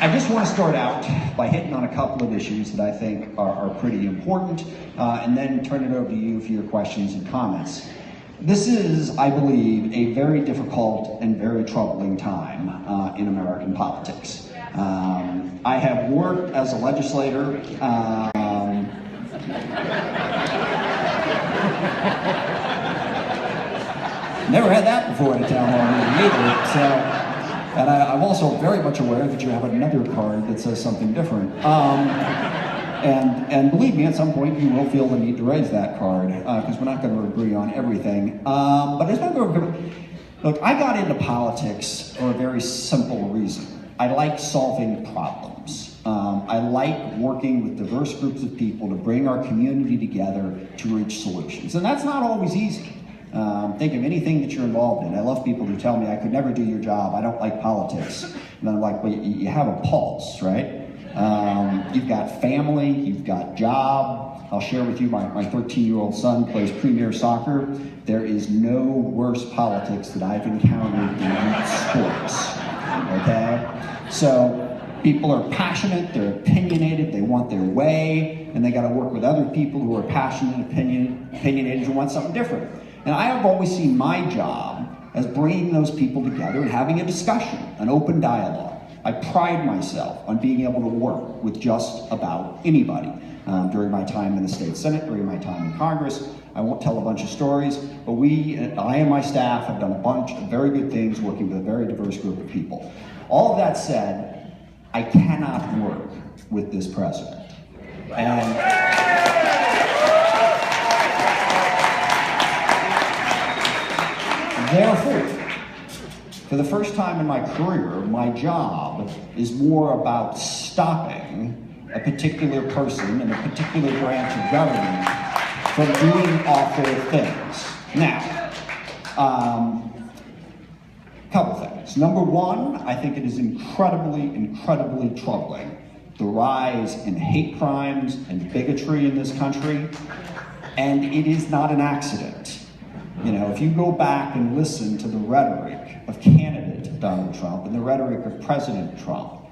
I just want to start out by hitting on a couple of issues that I think are pretty important, and then turn it over to you for your questions and comments. This is, I believe, a very difficult and very troubling time in American politics. I have worked as a legislator. Never had that before at a town hall meeting either. And I'm also very much aware that you have another card that says something different. And believe me, at some point you will feel the need to raise that card, because we're not going to agree on everything. But it's not going to. Look, I got into politics for a very simple reason. I like solving problems. I like working with diverse groups of people to bring our community together to reach solutions. And that's not always easy. Think of anything that you're involved in. I love people who tell me I could never do your job, I don't like politics. And I'm like, well, you have a pulse, right? You've got family, you've got job. I'll share with you, my 13-year-old son plays premier soccer. There is no worse politics that I've encountered in youth sports, okay? So people are passionate, they're opinionated, they want their way, and they gotta work with other people who are passionate and opinionated who want something different. And I have always seen my job as bringing those people together and having a discussion, an open dialogue. I pride myself on being able to work with just about anybody. During my time in the state Senate, during my time in Congress, I won't tell a bunch of stories, but I and my staff have done a bunch of very good things working with a very diverse group of people. All of that said, I cannot work with this president. Therefore, for the first time in my career, my job is more about stopping a particular person and a particular branch of government from doing awful things. Now, couple things. Number one, I think it is incredibly troubling, the rise in hate crimes and bigotry in this country, and it is not an accident. You know, if you go back and listen to the rhetoric of candidate Donald Trump and the rhetoric of President Trump,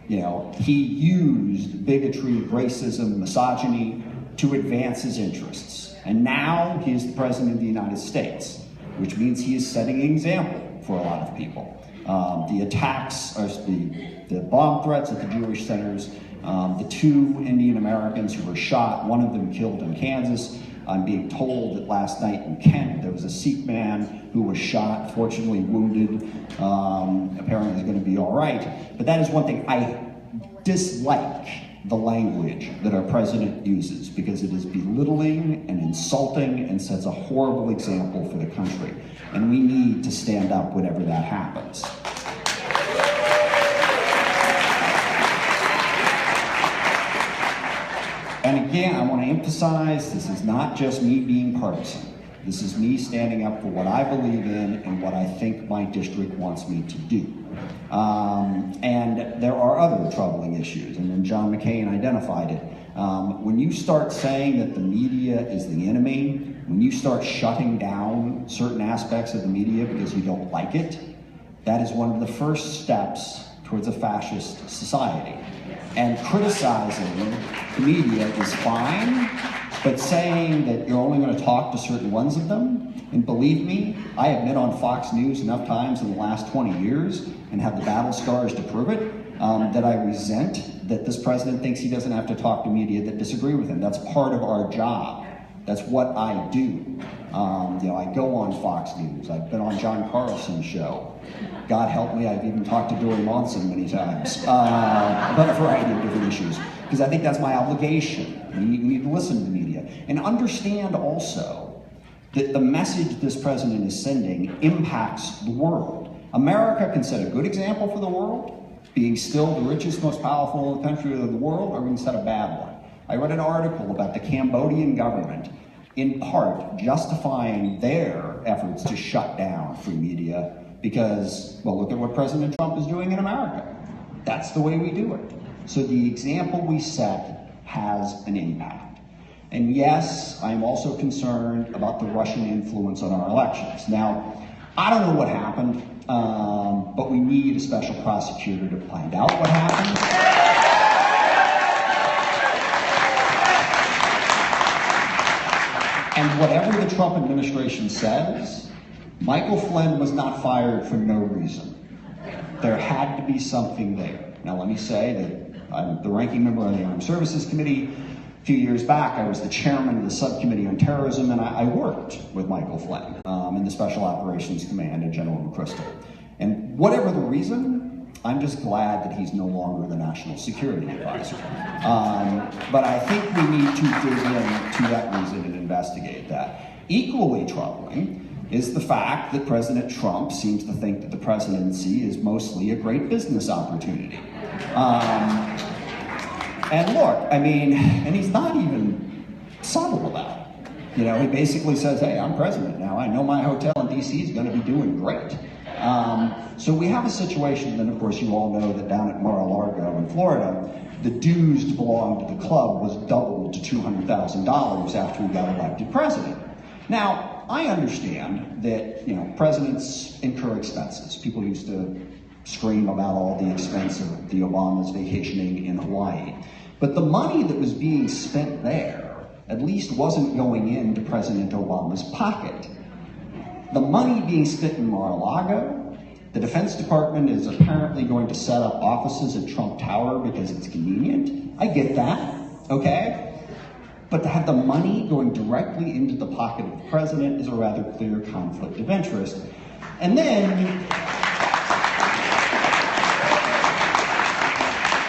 you know, he used bigotry, racism, misogyny to advance his interests. And now he is the President of the United States, which means he is setting an example for a lot of people. The attacks, or the bomb threats at the Jewish centers, the 2 Indian Americans who were shot, one of them killed in Kansas. I'm being told that last night in Kent there was a Sikh man who was shot, fortunately wounded, apparently he's going to be all right. But that is one thing. I dislike the language that our president uses because it is belittling and insulting and sets a horrible example for the country. And we need to stand up whenever that happens. And again, I want to emphasize, this is not just me being partisan. This is me standing up for what I believe in and what I think my district wants me to do. And there are other troubling issues, and then John McCain identified it. When you start saying that the media is the enemy, when you start shutting down certain aspects of the media because you don't like it, that is one of the first steps towards a fascist society. And criticizing the media is fine, but saying that you're only going to talk to certain ones of them, and believe me, I have been on Fox News enough times in the last 20 years and have the battle scars to prove it, that I resent that this president thinks he doesn't have to talk to media that disagree with him. That's part of our job. That's what I do. I go on Fox News. I've been on John Carlson's show. God help me, I've even talked to Dory Monson many times about a variety of different issues, because I think that's my obligation. We need to listen to the media and understand also that the message this president is sending impacts the world. America can set a good example for the world, being still the richest, most powerful country of the world, or we can set a bad one. I read an article about the Cambodian government, in part justifying their efforts to shut down free media because, well, look at what President Trump is doing in America. That's the way we do it. So the example we set has an impact. And yes, I'm also concerned about the Russian influence on our elections. Now, I don't know what happened, but but we need a special prosecutor to find out what happened. And whatever the Trump administration says, Michael Flynn was not fired for no reason. There had to be something there. Now let me say that I'm the ranking member on the Armed Services Committee. A few years back, I was the chairman of the subcommittee on terrorism, and I worked with Michael Flynn in the Special Operations Command at General McChrystal. And whatever the reason, I'm just glad that he's no longer the National Security Advisor. But I think we need to dig into that reason and investigate that. Equally troubling is the fact that President Trump seems to think that the presidency is mostly a great business opportunity. And look, I mean, and he's not even subtle about it. You know, he basically says, hey, I'm president now. I know my hotel in D.C. is going to be doing great. So we have a situation, then of course you all know that down at Mar-a-Lago in Florida, the dues to belong to the club was doubled to $200,000 after he got elected president. Now, I understand that, you know, presidents incur expenses. People used to scream about all the expense of the Obamas vacationing in Hawaii. But the money that was being spent there at least wasn't going into President Obama's pocket. The money being spent in Mar-a-Lago, the Defense Department is apparently going to set up offices at Trump Tower because it's convenient. I get that, okay? But to have the money going directly into the pocket of the president is a rather clear conflict of interest. And then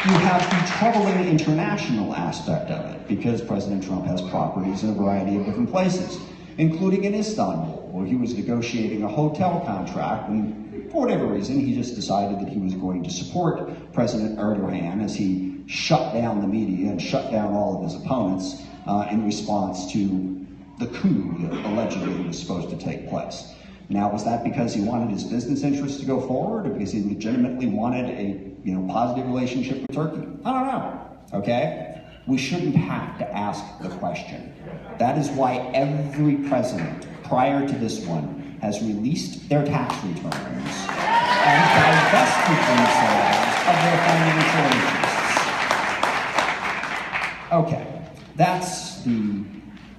you have the troubling international aspect of it, because President Trump has properties in a variety of different places, including in Istanbul, where he was negotiating a hotel contract, and for whatever reason, he just decided that he was going to support President Erdogan as he shut down the media and shut down all of his opponents in response to the coup that allegedly was supposed to take place. Now, was that because he wanted his business interests to go forward, or because he legitimately wanted a positive relationship with Turkey? I don't know, okay? We shouldn't have to ask the question. That is why every president prior to this one has released their tax returns and divested themselves of their financial interests. Okay, that's the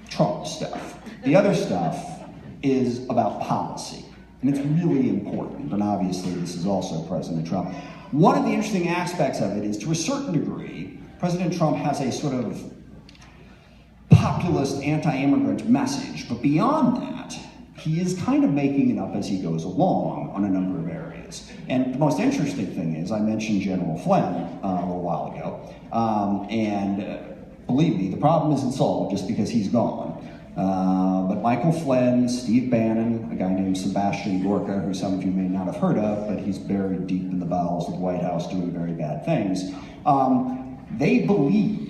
Trump stuff. The other stuff is about policy, and it's really important, and obviously this is also President Trump. One of the interesting aspects of it is, to a certain degree, President Trump has a sort of populist anti-immigrant message, but beyond that, he is kind of making it up as he goes along on a number of areas. And the most interesting thing is, I mentioned General Flynn a little while ago, believe me, the problem isn't solved just because he's gone. But Michael Flynn, Steve Bannon, a guy named Sebastian Gorka, who some of you may not have heard of, but he's buried deep in the bowels of the White House doing very bad things, they believe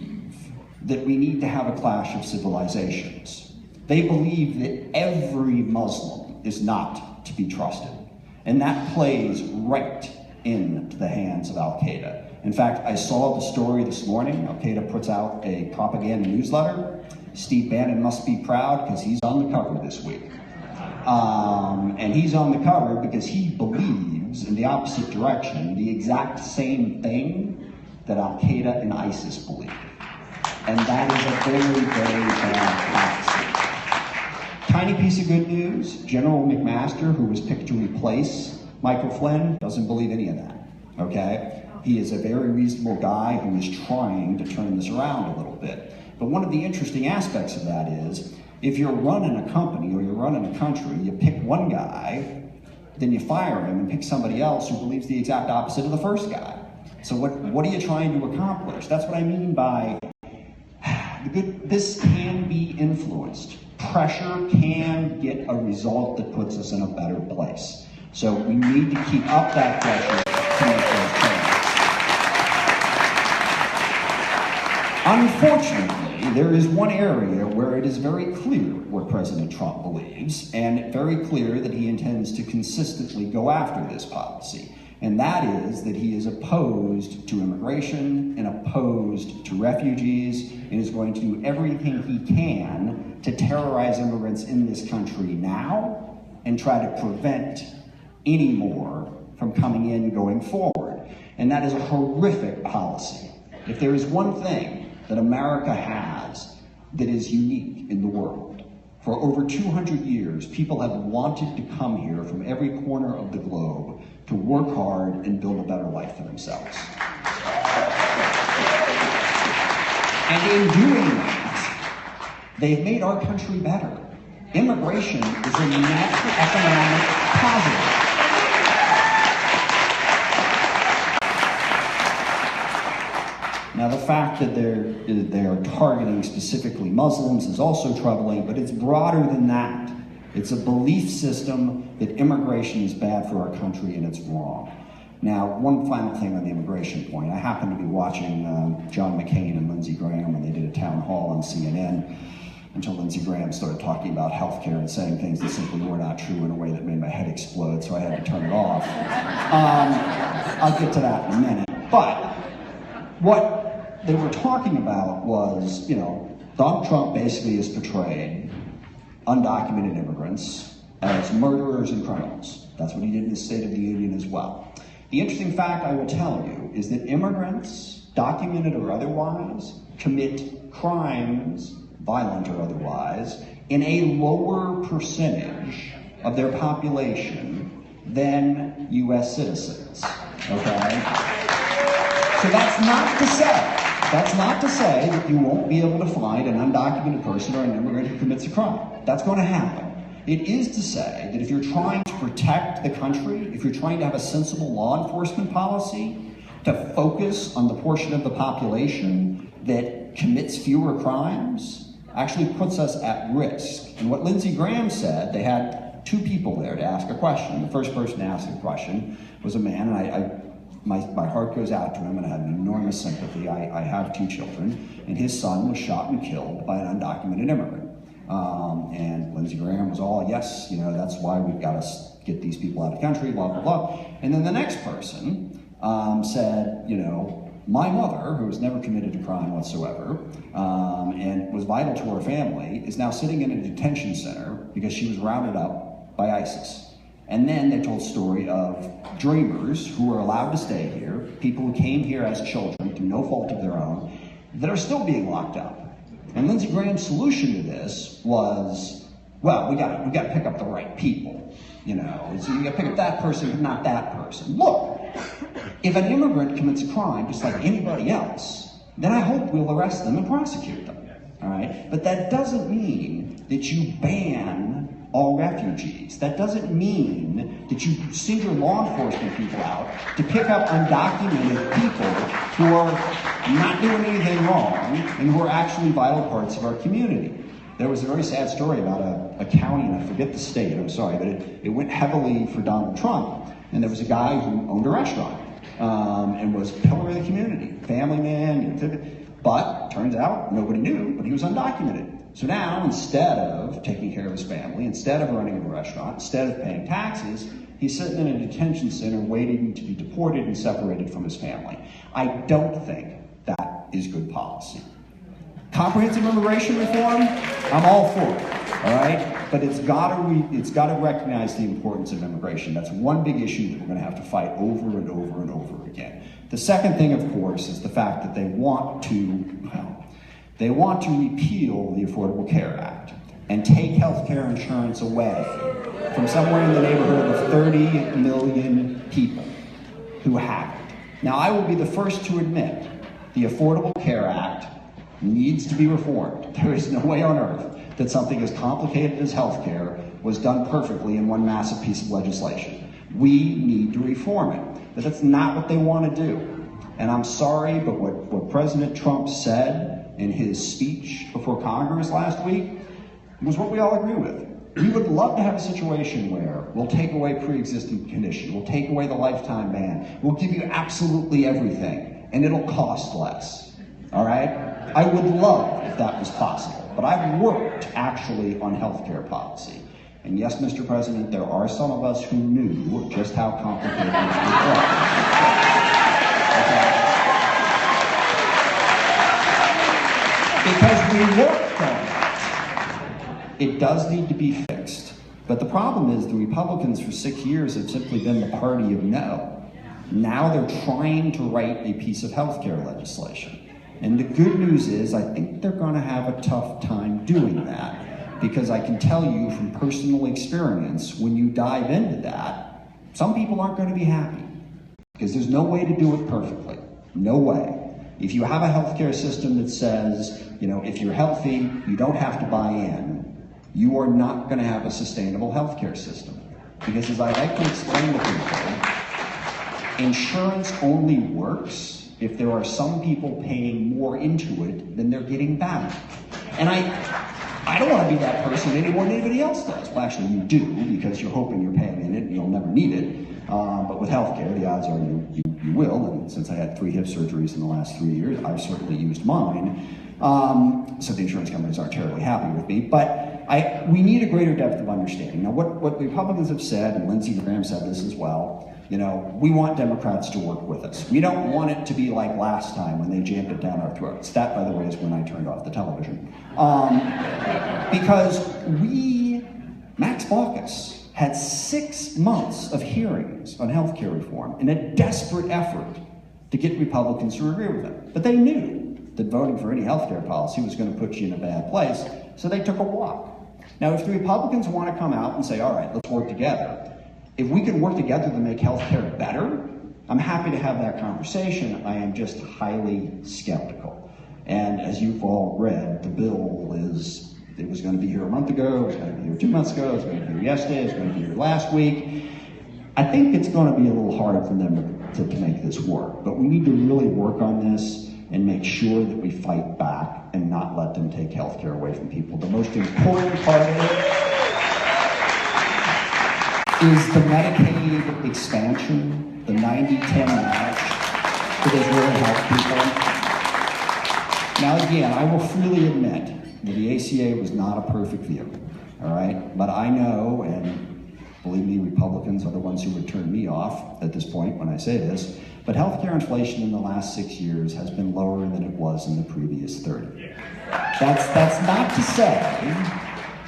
that we need to have a clash of civilizations. They believe that every Muslim is not to be trusted. And that plays right into the hands of Al-Qaeda. In fact, I saw the story this morning. Al-Qaeda puts out a propaganda newsletter. Steve Bannon must be proud because he's on the cover this week. And he's on the cover because he believes in the opposite direction, the exact same thing that Al-Qaeda and ISIS believe. And that is a very, very bad policy. Tiny piece of good news, General McMaster, who was picked to replace Michael Flynn, doesn't believe any of that, okay? He is a very reasonable guy who is trying to turn this around a little bit. But one of the interesting aspects of that is, if you're running a company or you're running a country, you pick one guy, then you fire him and pick somebody else who believes the exact opposite of the first guy. So what are you trying to accomplish? That's what I mean by this can be influenced. Pressure can get a result that puts us in a better place. So we need to keep up that pressure to make those changes. Unfortunately, there is one area where it is very clear what President Trump believes, and very clear that he intends to consistently go after this policy. And that is that he is opposed to immigration and opposed to refugees, and is going to do everything he can to terrorize immigrants in this country now and try to prevent any more from coming in going forward. And that is a horrific policy. If there is one thing that America has that is unique in the world, for over 200 years, people have wanted to come here from every corner of the globe to work hard and build a better life for themselves. And in doing that, they've made our country better. Immigration is a natural economic positive. Now, the fact that they're targeting specifically Muslims is also troubling, but it's broader than that. It's a belief system that immigration is bad for our country and it's wrong. Now, one final thing on the immigration point. I happened to be watching John McCain and Lindsey Graham when they did a town hall on CNN until Lindsey Graham started talking about healthcare and saying things that simply were not true in a way that made my head explode, so I had to turn it off. I'll get to that in a minute. But what they were talking about was, Donald Trump basically has portrayed undocumented immigrants as murderers and criminals. That's what he did in the State of the Union as well. The interesting fact I will tell you is that immigrants, documented or otherwise, commit crimes, violent or otherwise, in a lower percentage of their population than U.S. citizens, okay? So that's not to say that you won't be able to find an undocumented person or an immigrant who commits a crime. That's going to happen. It is to say that if you're trying to protect the country, if you're trying to have a sensible law enforcement policy to focus on the portion of the population that commits fewer crimes, actually puts us at risk. And what Lindsey Graham said, they had two people there to ask a question. The first person to ask a question was a man, and my heart goes out to him, and I have enormous sympathy. I have two children, and his son was shot and killed by an undocumented immigrant. And Lindsey Graham was all, yes, that's why we've got to get these people out of the country, blah, blah, blah. And then the next person said, my mother, who has never committed a crime whatsoever, and was vital to her family, is now sitting in a detention center because she was rounded up by ISIS. And then they told a story of dreamers who were allowed to stay here, people who came here as children through no fault of their own, that are still being locked up. And Lindsey Graham's solution to this was, well, we got to pick up the right people. So you got to pick up that person, but not that person. Look, if an immigrant commits a crime just like anybody else, then I hope we'll arrest them and prosecute them. All right? But that doesn't mean that you ban all refugees. That doesn't mean that you send your law enforcement people out to pick up undocumented people who are not doing anything wrong and who are actually vital parts of our community. There was a very sad story about a county, and I forget the state, I'm sorry, but it went heavily for Donald Trump. And there was a guy who owned a restaurant and was a pillar of the community, family man, but turns out nobody knew, but he was undocumented. So now, instead of taking care of his family, instead of running a restaurant, instead of paying taxes, he's sitting in a detention center waiting to be deported and separated from his family. I don't think that is good policy. Comprehensive immigration reform, I'm all for it, all right? But it's got to recognize the importance of immigration. That's one big issue that we're going to have to fight over and over and over again. The second thing, of course, is the fact that they want to repeal the Affordable Care Act and take health care insurance away from somewhere in the neighborhood of 30 million people who have it. Now, I will be the first to admit the Affordable Care Act needs to be reformed. There is no way on earth that something as complicated as health care was done perfectly in one massive piece of legislation. We need to reform it. But that's not what they want to do. And I'm sorry, but what President Trump said in his speech before Congress last week was what we all agree with. We would love to have a situation where we'll take away pre-existing condition, we'll take away the lifetime ban, we'll give you absolutely everything, and it'll cost less, all right? I would love if that was possible, but I've worked actually on healthcare policy. And yes, Mr. President, there are some of us who knew just how complicated this was. Okay. Because we worked on it. It does need to be fixed. But the problem is the Republicans for 6 years have simply been the party of no. Now they're trying to write a piece of healthcare legislation. And the good news is I think they're going to have a tough time doing that, because I can tell you from personal experience, when you dive into that, some people aren't going to be happy, because there's no way to do it perfectly. No way. If you have a healthcare system that says, if you're healthy, you don't have to buy in, you are not going to have a sustainable healthcare system. Because as I like to explain to people, insurance only works if there are some people paying more into it than they're getting back. And I don't want to be that person any more than anybody else does. Well, actually, you do, because you're hoping you're paying in it and you'll never need it. But with healthcare, the odds are you will. And since I had 3 hip surgeries in the last 3 years, I've certainly used mine. So the insurance companies aren't terribly happy with me. But we need a greater depth of understanding. Now, what the Republicans have said, and Lindsey Graham said this as well, we want Democrats to work with us. We don't want it to be like last time when they jammed it down our throats. That, by the way, is when I turned off the television. Because Max Baucus had 6 months of hearings on healthcare reform in a desperate effort to get Republicans to agree with him. But they knew that voting for any healthcare policy was going to put you in a bad place, so they took a walk. Now, if the Republicans want to come out and say, all right, let's work together, if we can work together to make healthcare better, I'm happy to have that conversation. I am just highly skeptical. And as you've all read, the bill it was going to be here a month ago, it was going to be here 2 months ago, it was going to be here yesterday, it was going to be here last week. I think it's going to be a little hard for them to make this work. But we need to really work on this and make sure that we fight back and not let them take healthcare away from people. The most important part of it is the Medicaid expansion, the 90-10 match that has really helped people. Now again, I will freely admit that the ACA was not a perfect vehicle, all right? But I know, and believe me, Republicans are the ones who would turn me off at this point when I say this, but healthcare inflation in the last 6 years has been lower than it was in the previous 30. That's not to say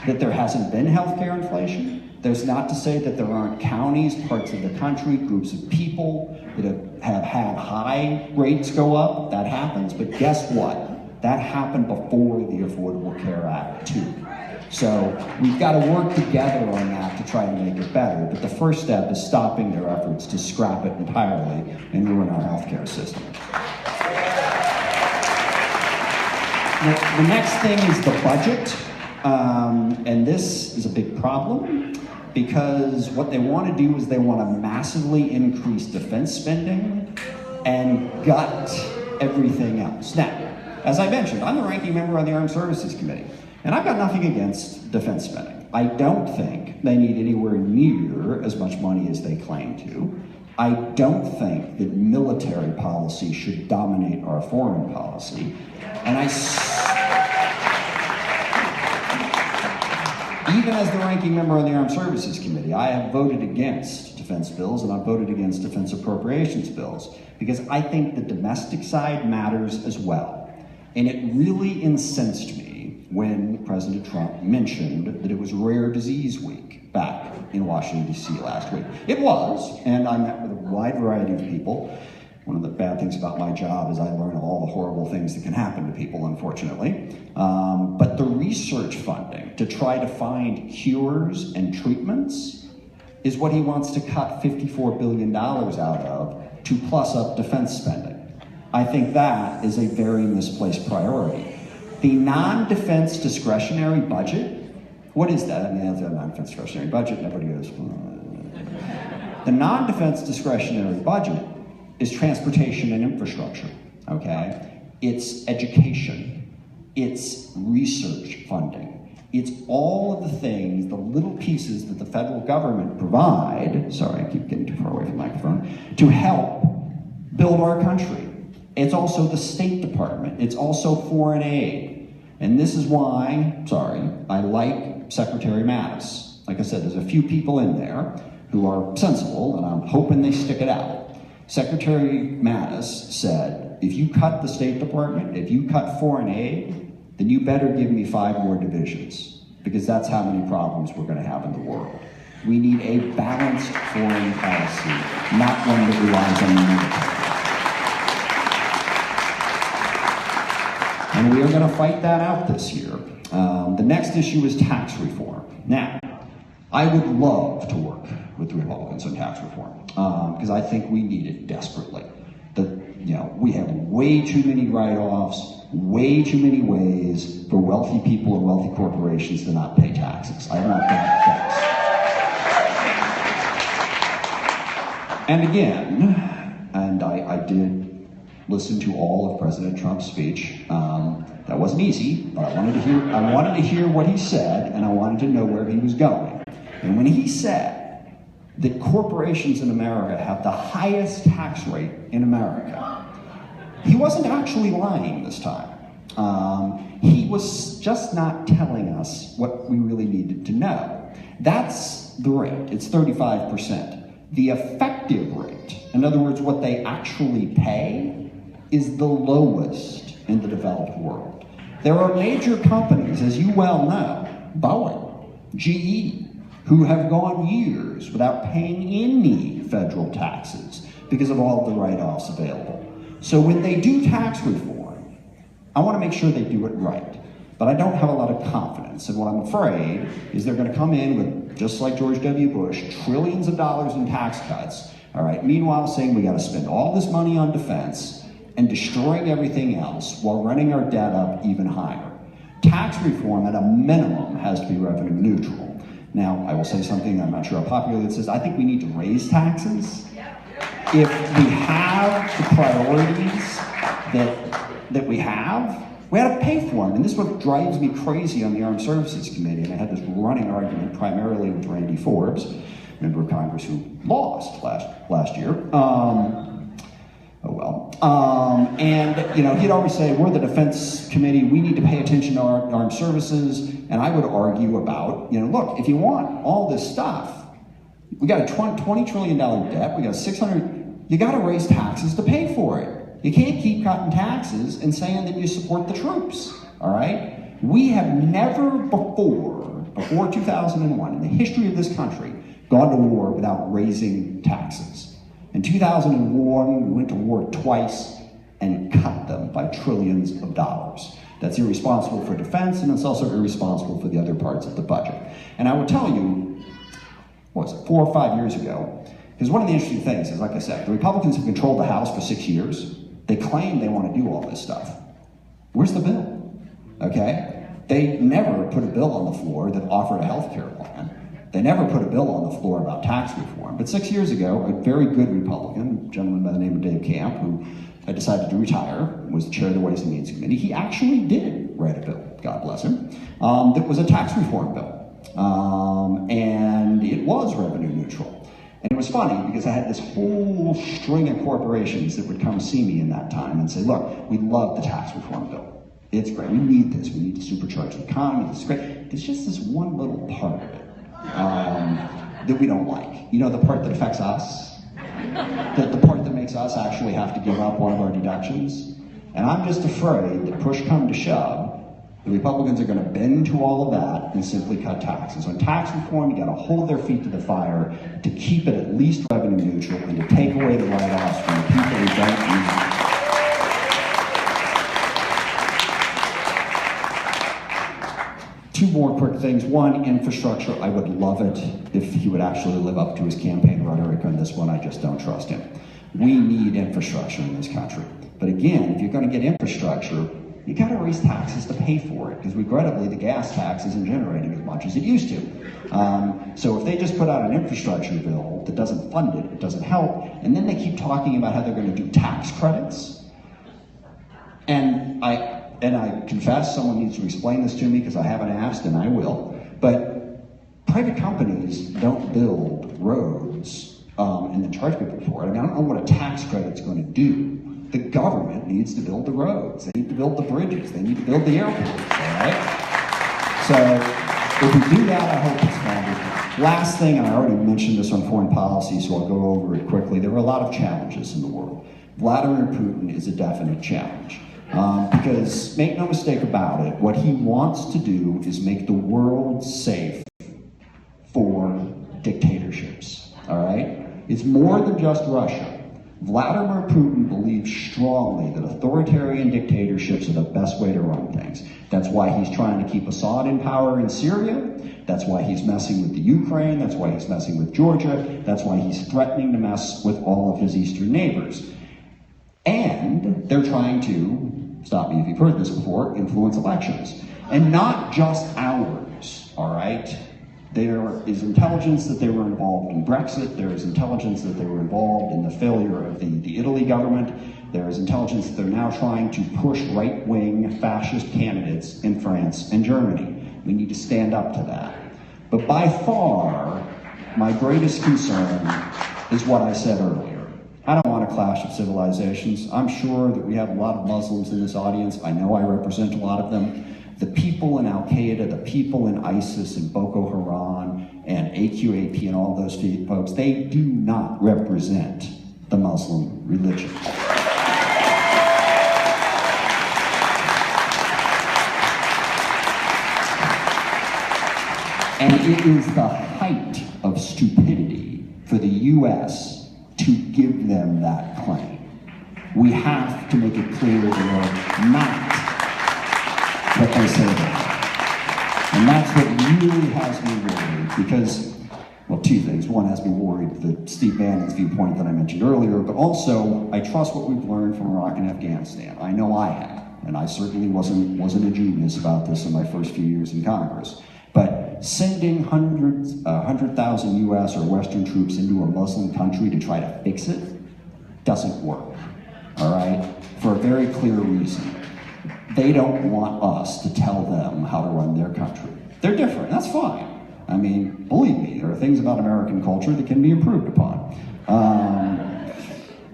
that there hasn't been healthcare inflation. There's not to say that there aren't counties, parts of the country, groups of people that have had high rates go up. That happens, but guess what? That happened before the Affordable Care Act, too. So we've got to work together on that to try to make it better. But the first step is stopping their efforts to scrap it entirely and ruin our healthcare system. Now, the next thing is the budget. And this is a big problem, because what they want to do is they want to massively increase defense spending and gut everything else. Now, as I mentioned, I'm the ranking member on the Armed Services Committee, and I've got nothing against defense spending. I don't think they need anywhere near as much money as they claim to. I don't think that military policy should dominate our foreign policy. And even as the ranking member on the Armed Services Committee, I have voted against defense bills, and I've voted against defense appropriations bills, because I think the domestic side matters as well. And it really incensed me when President Trump mentioned that it was Rare Disease Week back in Washington, D.C. last week. It was, and I met with a wide variety of people. One of the bad things about my job is I learn all the horrible things that can happen to people, unfortunately. But the research funding to try to find cures and treatments is what he wants to cut $54 billion out of to plus up defense spending. I think that is a very misplaced priority. The non-defense discretionary budget, what is that? I mean, that's a non-defense discretionary budget, and everybody goes, The non-defense discretionary budget is transportation and infrastructure, okay? It's education, it's research funding, it's all of the things, the little pieces that the federal government provide, sorry, I keep getting too far away from the microphone, to help build our country. It's also the State Department, it's also foreign aid. And this is why, I like Secretary Mattis. Like I said, there's a few people in there who are sensible, and I'm hoping they stick it out. Secretary Mattis said, if you cut the State Department, if you cut foreign aid, then you better give me 5 more divisions. because that's how many problems we're going to have in the world. We need a balanced foreign policy, not one that relies on the military. And we are going to fight that out this year. The next issue is tax reform. Now, I would love to work with the Republicans on tax reform because I think we need it desperately. We have way too many write-offs, way too many ways for wealthy people and wealthy corporations to not pay taxes. I want that fixed. And again, I did listen to all of President Trump's speech. That wasn't easy, but I wanted to hear what he said, and I wanted to know where he was going. And when he said that corporations in America have the highest tax rate in America, he wasn't actually lying this time. He was just not telling us what we really needed to know. That's the rate. It's 35%. The effective rate, in other words, what they actually pay, is the lowest in the developed world. There are major companies, as you well know, Boeing, GE, who have gone years without paying any federal taxes because of all the write-offs available. So when they do tax reform, I want to make sure they do it right. But I don't have a lot of confidence, and what I'm afraid is they're going to come in with, just like George W. Bush, trillions of dollars in tax cuts, all right, meanwhile saying we got to spend all this money on defense and destroying everything else while running our debt up even higher. Tax reform, at a minimum, has to be revenue neutral. Now, I will say something I'm not sure how popular this is. I think we need to raise taxes. If we have the priorities that we have, we had to pay for them. And this is what drives me crazy on the Armed Services Committee. And I had this running argument primarily with Randy Forbes, member of Congress who lost last year. And he'd always say, we're the Defense Committee, we need to pay attention to our armed services. And I would argue about, look, if you want all this stuff, we got a $20 trillion debt, we got 600, you got to raise taxes to pay for it. You can't keep cutting taxes and saying that you support the troops, all right? We have never before 2001, in the history of this country, gone to war without raising taxes. In 2001, we went to war twice and cut them by trillions of dollars. That's irresponsible for defense, and it's also irresponsible for the other parts of the budget. And I would tell you, 4 or 5 years ago, because one of the interesting things is, like I said, the Republicans have controlled the House for 6 years. They claim they want to do all this stuff. Where's the bill? Okay? They never put a bill on the floor that offered a health care plan. They never put a bill on the floor about tax reform. But 6 years ago, a very good Republican, a gentleman by the name of Dave Camp, who had decided to retire, was the chair of the Ways and Means Committee, he actually did write a bill, God bless him, that was a tax reform bill. And it was revenue neutral. And it was funny because I had this whole string of corporations that would come see me in that time and say, look, we love the tax reform bill. It's great. We need this. We need to supercharge the economy. This is great. There's just this one little part of it that we don't like. The part that affects us? The part that makes us actually have to give up one of our deductions? And I'm just afraid that push come to shove, the Republicans are going to bend to all of that and simply cut taxes. On tax reform, you got to hold their feet to the fire to keep it at least revenue neutral and to take away the write-offs from the people who don't use it. Two more quick things. One, infrastructure. I would love it if he would actually live up to his campaign rhetoric on this one. I just don't trust him. We need infrastructure in this country. But again, if you're going to get infrastructure, you got to raise taxes to pay for it, because regrettably the gas tax isn't generating as much as it used to. So if they just put out an infrastructure bill that doesn't fund it, it doesn't help, and then they keep talking about how they're going to do tax credits. And I confess someone needs to explain this to me because I haven't asked, and I will. But private companies don't build roads and then charge people for it. I mean, I don't know what a tax credit's going to do. The government needs to build the roads. They need to build the bridges. They need to build the airports, all right? So if we do that, I hope it's funded. Last thing, and I already mentioned this on foreign policy, so I'll go over it quickly. There are a lot of challenges in the world. Vladimir Putin is a definite challenge. Because make no mistake about it, what he wants to do is make the world safe for dictatorships, all right? It's more than just Russia. Vladimir Putin believes strongly that authoritarian dictatorships are the best way to run things. That's why he's trying to keep Assad in power in Syria. That's why he's messing with the Ukraine. That's why he's messing with Georgia. That's why he's threatening to mess with all of his eastern neighbors. And they're trying to, stop me if you've heard this before, influence elections. And not just ours, all right? There is intelligence that they were involved in Brexit. There is intelligence that they were involved in the failure of the Italy government. There is intelligence that they're now trying to push right-wing fascist candidates in France and Germany. We need to stand up to that. But by far, my greatest concern is what I said earlier. I don't want a clash of civilizations. I'm sure that we have a lot of Muslims in this audience. I know I represent a lot of them. The people in Al-Qaeda, the people in ISIS and Boko Haram and AQAP and all those folks, they do not represent the Muslim religion. And it is the height of stupidity for the U.S. to give them that claim. We have to make it clear they are not what they say they are. And that's what really has me worried, because, well, two things. One, has me worried, the Steve Bannon's viewpoint that I mentioned earlier, but also I trust what we've learned from Iraq and Afghanistan. I know I have, and I certainly wasn't a genius about this in my first few years in Congress. But sending 100,000 U.S. or Western troops into a Muslim country to try to fix it doesn't work, all right? For a very clear reason. They don't want us to tell them how to run their country. They're different, that's fine. I mean, believe me, there are things about American culture that can be improved upon.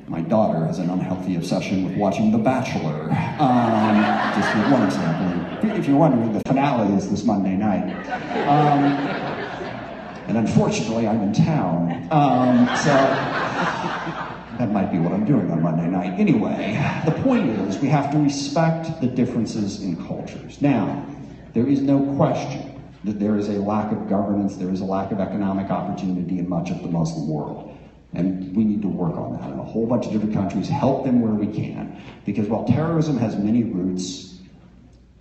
My daughter has an unhealthy obsession with watching The Bachelor. Just for one example. If you're wondering, the finale is this Monday night. And unfortunately, I'm in town. So that might be what I'm doing on Monday night. Anyway, the point is we have to respect the differences in cultures. Now, there is no question that there is a lack of governance, there is a lack of economic opportunity in much of the Muslim world. And we need to work on that in a whole bunch of different countries, help them where we can. Because while terrorism has many roots,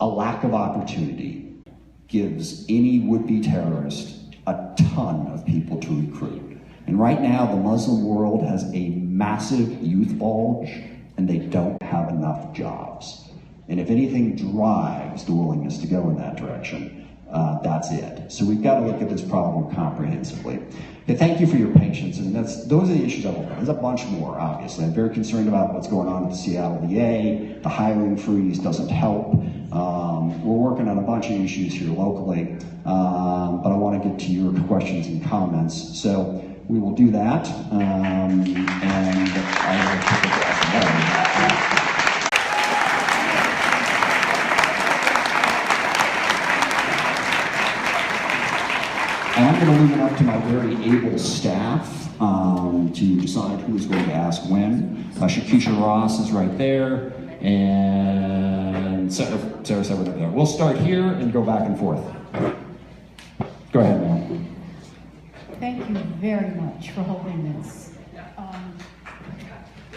a lack of opportunity gives any would-be terrorist a ton of people to recruit. And right now, the Muslim world has a massive youth bulge, and they don't have enough jobs. And if anything drives the willingness to go in that direction, that's it. So we've got to look at this problem comprehensively. Okay, thank you for your patience, and those are the issues I will cover. There's a bunch more, obviously. I'm very concerned about what's going on at the Seattle VA. The hiring freeze doesn't help. We're working on a bunch of issues here locally, but I want to get to your questions and comments. So we will do that, and I will take it back. And I'm going to leave it up to my very able staff to decide who is going to ask when. Shakisha Ross is right there, and Sarah said over there. We'll start here and go back and forth. Go ahead, ma'am. Thank you very much for holding this.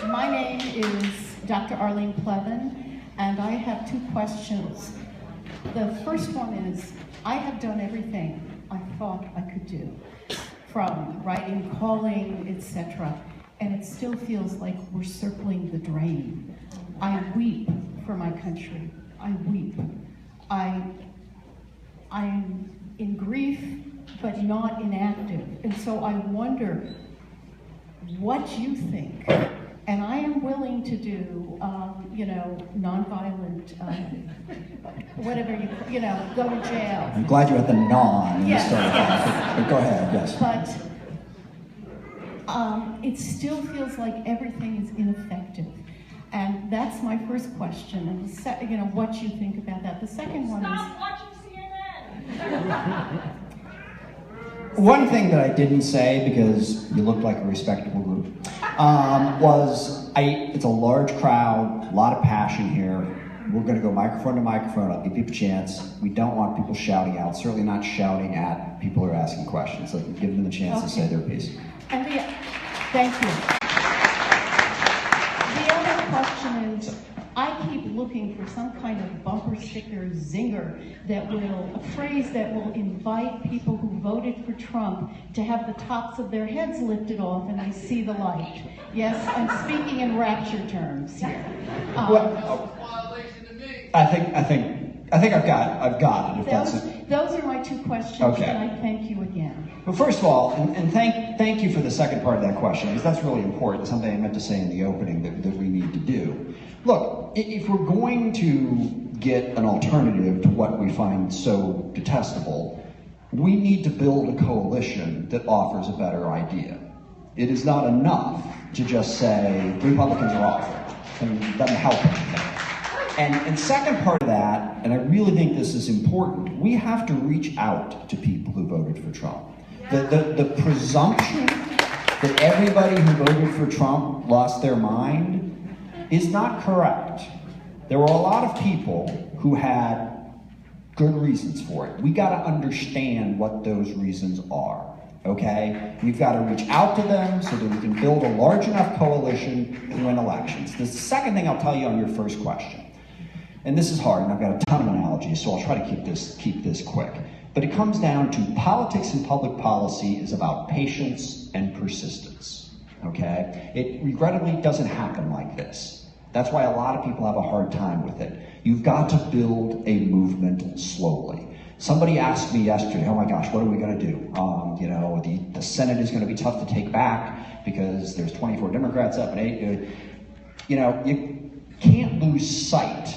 My name is Dr. Arlene Plevin, and I have two questions. The first one is, I have done everything I thought I could do, from writing, calling, etc., and it still feels like we're circling the drain. I weep for my country. I weep. I'm in grief, but not inactive. And so I wonder what you think. And I am willing to do, nonviolent, whatever go to jail. I'm glad you had the non. Yes. But go ahead, yes. But it still feels like everything is ineffective. And that's my first question. And what you think about that. The second one is... Stop watching CNN! One thing that I didn't say, because you looked like a respectable group, was it's a large crowd, a lot of passion here. We're going to go microphone to microphone. I'll give people a chance. We don't want people shouting out, certainly not shouting at people who are asking questions. So give them the chance to say their piece. And thank you. The other question is, I keep looking for some kind of bumper sticker zinger a phrase that will invite people who voted for Trump to have the tops of their heads lifted off and I see the light. Yes, I'm speaking in rapture terms here. I think I've got it. Those are my two questions, okay. And I thank you again. Well, first of all, and thank you for the second part of that question, because that's really important, something I meant to say in the opening that we need to do. Look, if we're going to get an alternative to what we find so detestable, we need to build a coalition that offers a better idea. It is not enough to just say Republicans are awful. I mean, it doesn't help anything. And second part of that, and I really think this is important, we have to reach out to people who voted for Trump. The presumption that everybody who voted for Trump lost their mind is not correct. There were a lot of people who had good reasons for it. We got to understand what those reasons are, okay? We've got to reach out to them so that we can build a large enough coalition to win elections. The second thing I'll tell you on your first question, and this is hard, and I've got a ton of analogies, so I'll try to keep this quick. But it comes down to politics and public policy is about patience and persistence, okay? It regrettably doesn't happen like this. That's why a lot of people have a hard time with it. You've got to build a movement slowly. Somebody asked me yesterday, oh my gosh, what are we going to do? The Senate is going to be tough to take back because there's 24 Democrats up and 8. You can't lose sight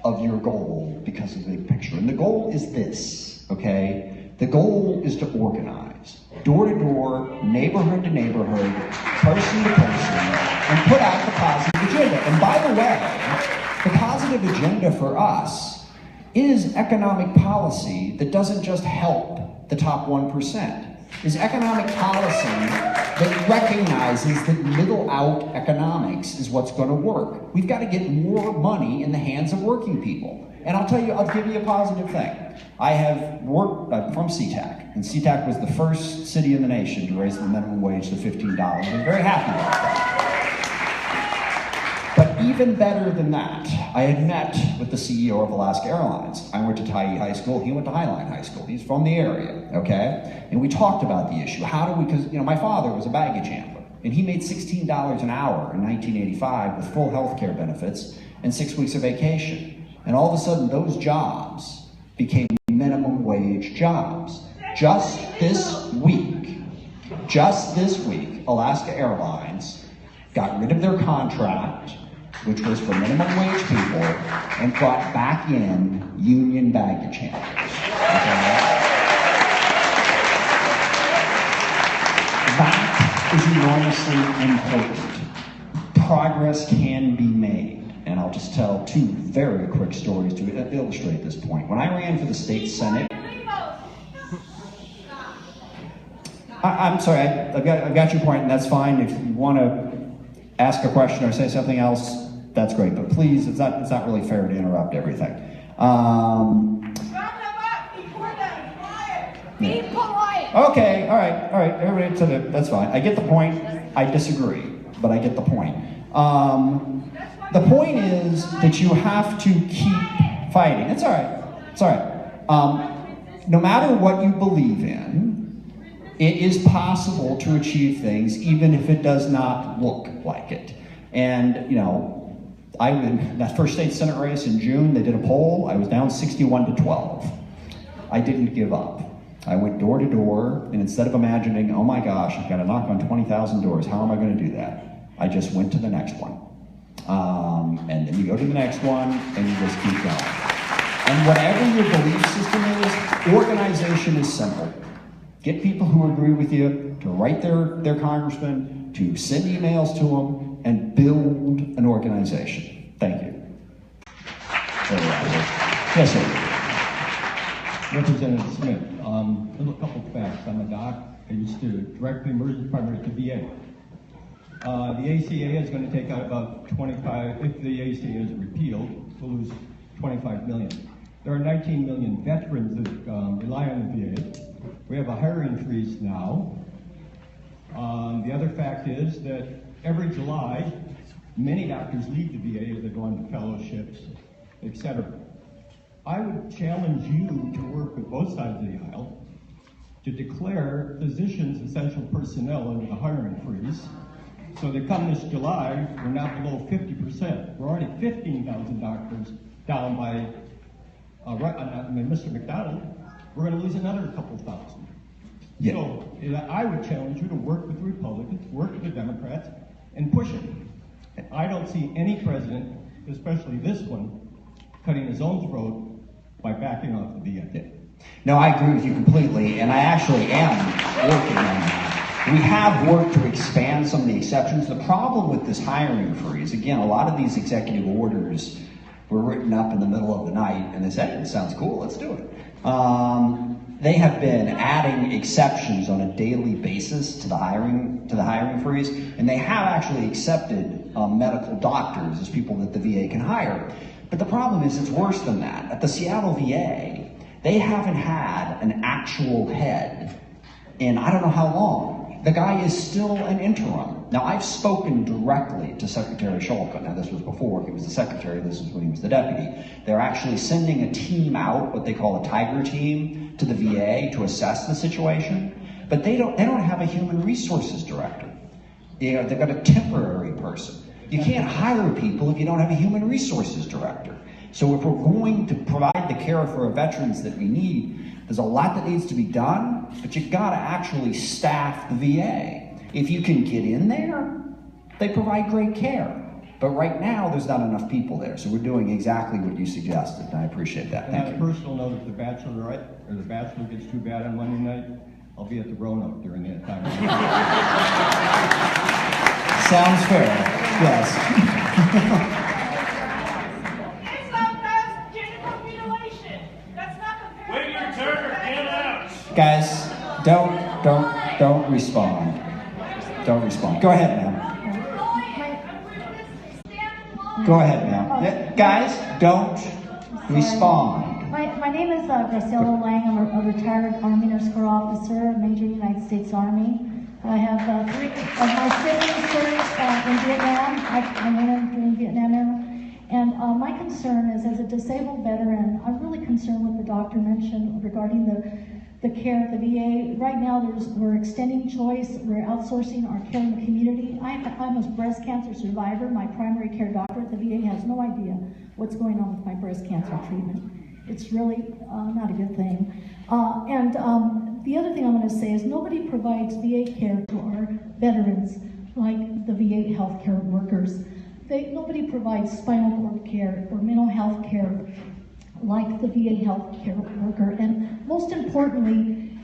of your goal because of the big picture. And the goal is this, okay? The goal is to organize, door to door, neighborhood to neighborhood, person to person, and put out the positive agenda. And by the way, the positive agenda for us is economic policy that doesn't just help the top 1%. Is economic policy that recognizes that middle out economics is what's going to work. We've got to get more money in the hands of working people. And I'll give you a positive thing. I have worked from SeaTac, and SeaTac was the first city in the nation to raise the minimum wage to $15. I'm very happy about that. But even better than that, I had met with the CEO of Alaska Airlines. I went to Tyee High School, he went to Highline High School. He's from the area, okay? And we talked about the issue. Because my father was a baggage handler, and he made $16 an hour in 1985 with full health care benefits and 6 weeks of vacation. And all of a sudden, those jobs became minimum wage jobs. Just this week, Alaska Airlines got rid of their contract, which was for minimum wage people, and brought back in union baggage handlers. Okay? That is enormously important. Progress can be made. And I'll just tell two very quick stories to illustrate this point. When I ran for the state Senate, I'm sorry, I've got your point, and that's fine. If you want to ask a question or say something else, that's great. But please, it's not really fair to interrupt everything. Be polite. Okay, all right. Everybody, that's fine. I get the point. I disagree, but I get the point. The point is that you have to keep fighting. It's all right. No matter what you believe in, it is possible to achieve things even if it does not look like it. And, I in that first state Senate race in June, they did a poll. I was down 61-12. I didn't give up. I went door to door, and instead of imagining, oh my gosh, I've got to knock on 20,000 doors, how am I going to do that? I just went to the next one. And then you go to the next one, and you just keep going. And whatever your belief system is, organization is simple. Get people who agree with you to write their congressman, to send emails to them, and build an organization. Thank you. Yes, sir. Representative Smith, a couple of facts. I'm a doc. I used to direct the emergency department at the VA. The ACA is going to take out about 25, if the ACA is repealed, we'll lose 25 million. There are 19 million veterans that rely on the VA. We have a hiring freeze now. The other fact is that every July, many doctors leave the VA as they go on to fellowships, etc. I would challenge you to work with both sides of the aisle to declare physicians essential personnel under the hiring freeze, so that come this July, we're not below 50%. We're already 15,000 doctors down by Mr. McDonald. We're going to lose another couple thousand. Yeah. So I would challenge you to work with the Republicans, work with the Democrats, and push it. I don't see any president, especially this one, cutting his own throat by backing off the VA. No, I agree with you completely, and I actually am working on that. We have worked to expand some of the exceptions. The problem with this hiring freeze, again, a lot of these executive orders were written up in the middle of the night, and they said, it sounds cool, let's do it. They have been adding exceptions on a daily basis to the hiring freeze, and they have actually accepted medical doctors as people that the VA can hire. But the problem is it's worse than that. At the Seattle VA, they haven't had an actual head in I don't know how long. The guy is still an interim. Now, I've spoken directly to Secretary Shulkin. Now, this was before he was the secretary. This was when he was the deputy. They're actually sending a team out, what they call a tiger team, to the VA to assess the situation. But they don't have a human resources director. They've got a temporary person. You can't hire people if you don't have a human resources director. So if we're going to provide the care for our veterans that we need, there's a lot that needs to be done, but you gotta actually staff the VA. If you can get in there, they provide great care. But right now, there's not enough people there. So we're doing exactly what you suggested, and I appreciate that. And on a personal note, if the Bachelor gets too bad on Monday night, I'll be at the Roanoke during that time. Sounds fair, yes. It's not past genital mutilation. That's not compared. Wait your turn or get out. Guys, don't respond. Don't respond. Go ahead, ma'am. Go ahead, ma'am. Guys, don't respond. My name is Graciela Lang. I'm a retired Army Nurse Corps officer, Major United States Army. I have 3 of my siblings served in Vietnam. I went in during Vietnam era. And my concern is, as a disabled veteran, I'm really concerned what the doctor mentioned regarding the care at the VA. Right now, we're extending choice. We're outsourcing our care in the community. I'm a breast cancer survivor. My primary care doctor at the VA has no idea what's going on with my breast cancer treatment. It's really not a good thing. The other thing I'm going to say is nobody provides VA care to our veterans like the VA healthcare workers. Nobody provides spinal cord care or mental health care like the VA healthcare worker. And most importantly,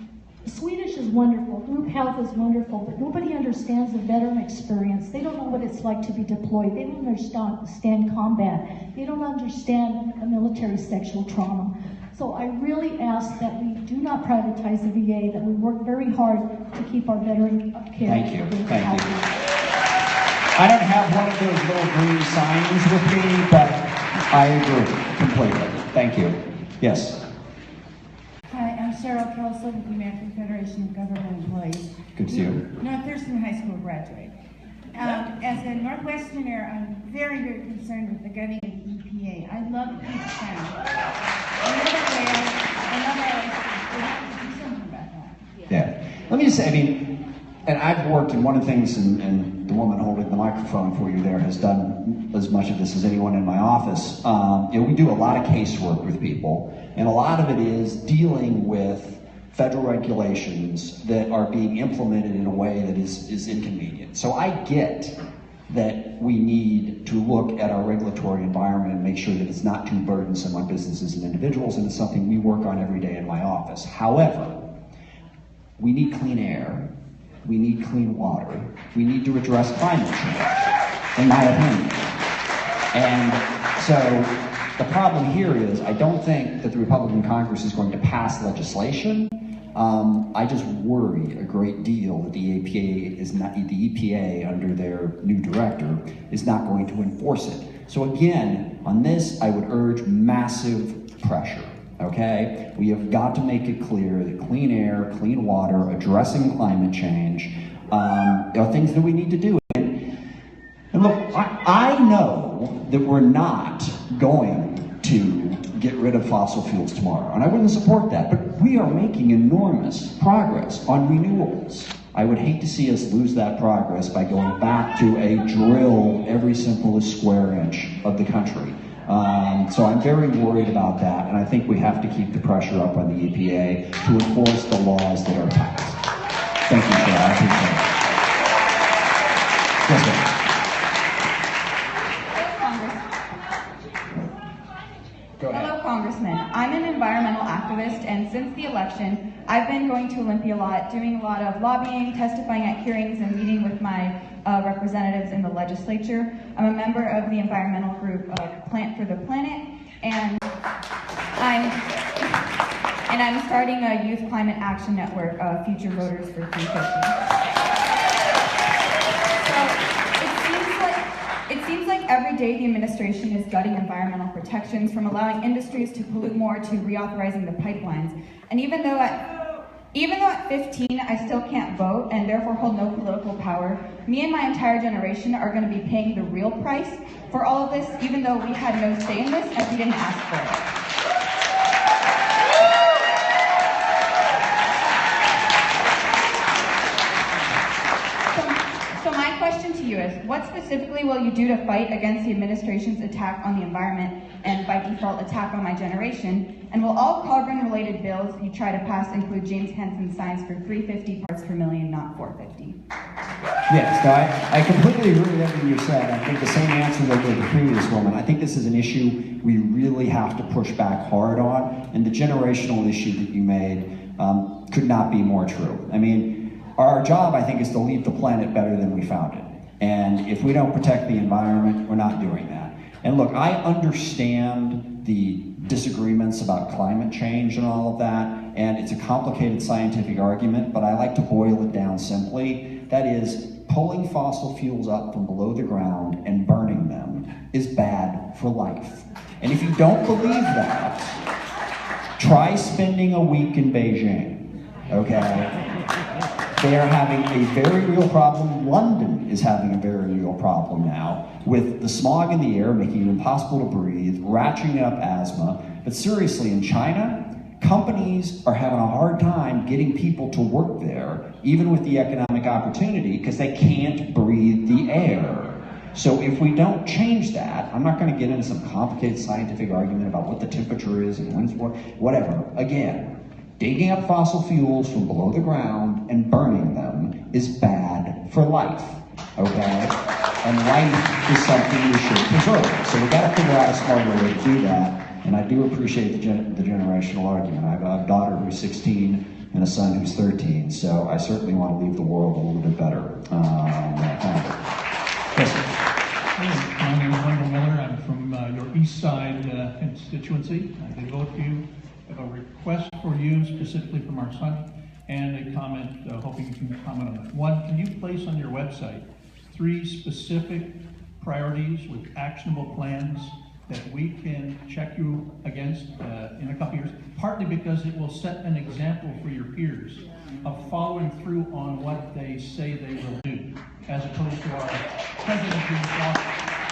Swedish is wonderful, group health is wonderful, but nobody understands the veteran experience. They don't know what it's like to be deployed. They don't understand combat. They don't understand a military sexual trauma. So I really ask that we do not privatize the VA, that we work very hard to keep our veteran care. Thank you. Thank you. I don't have one of those little green signs with me, but I agree completely. Thank you. Yes. Hi, I'm Cheryl Kelso with the American Federation of Government Employees. Good to see you. North Thurston High School graduate. As a Northwesterner, I'm very, very concerned with the gutting of the EPA. I love peach town. Another way, we have to do something about that. Yeah. Let me just say, I mean, and I've worked, and one of the things, and the woman holding the microphone for you there has done as much of this as anyone in my office. We do a lot of casework with people, and a lot of it is dealing with federal regulations that are being implemented in a way that is inconvenient. So I get that we need to look at our regulatory environment and make sure that it's not too burdensome on businesses and individuals, and it's something we work on every day in my office. However, we need clean air, we need clean water, we need to address climate change, in my opinion. And so the problem here is I don't think that the Republican Congress is going to pass legislation. I just worry a great deal that the EPA under their new director is not going to enforce it. So again, on this, I would urge massive pressure, okay? We have got to make it clear that clean air, clean water, addressing climate change are things that we need to do. And look, I know that we're not going to get rid of fossil fuels tomorrow, and I wouldn't support that, but we are making enormous progress on renewables. I would hate to see us lose that progress by going back to a drill every simplest square inch of the country. So I'm very worried about that, and I think we have to keep the pressure up on the EPA to enforce the laws that are passed. Thank you, Chair. I appreciate it. Yes, ma'am. Hello, Congressman. I'm an environmental activist, and since the election, I've been going to Olympia a lot, doing a lot of lobbying, testifying at hearings, and meeting with my representatives in the legislature. I'm a member of the environmental group Plant for the Planet, and I'm starting a youth climate action network, Future Voters for 350. It seems like every day the administration is gutting environmental protections, from allowing industries to pollute more to reauthorizing the pipelines. And even though at 15 I still can't vote and therefore hold no political power, me and my entire generation are going to be paying the real price for all of this, even though we had no say in this and we didn't ask for it. My question to you is, what specifically will you do to fight against the administration's attack on the environment and by default attack on my generation? And will all carbon-related bills you try to pass include James Hansen's signs for 350 parts per million, not 450? Yes, no, I completely agree with everything you said. I think the same answer that I gave the previous woman. I think this is an issue we really have to push back hard on, and the generational issue that you made could not be more true. I mean, our job, I think, is to leave the planet better than we found it. And if we don't protect the environment, we're not doing that. And look, I understand the disagreements about climate change and all of that, and it's a complicated scientific argument, but I like to boil it down simply. That is, pulling fossil fuels up from below the ground and burning them is bad for life. And if you don't believe that, try spending a week in Beijing, okay? They are having a very real problem. London is having a very real problem now with the smog in the air, making it impossible to breathe, ratcheting up asthma. But seriously, in China, companies are having a hard time getting people to work there, even with the economic opportunity, because they can't breathe the air. So if we don't change that, I'm not going to get into some complicated scientific argument about what the temperature is and when it's whatever. Again, digging up fossil fuels from below the ground and burning them is bad for life, okay? And life is something we should preserve. So we've got to figure out a smarter way to do that. And I do appreciate the generational argument. I have a daughter who's 16 and a son who's 13, so I certainly want to leave the world a little bit better. Yes, sir. My name is Wendell Miller. I'm from your East Side constituency. I did vote for you. I have a request for you specifically from our son and a comment, hoping you can comment on that. One, can you place on your website 3 specific priorities with actionable plans that we can check you against in a couple years? Partly because it will set an example for your peers of following through on what they say they will do, as opposed to our president who's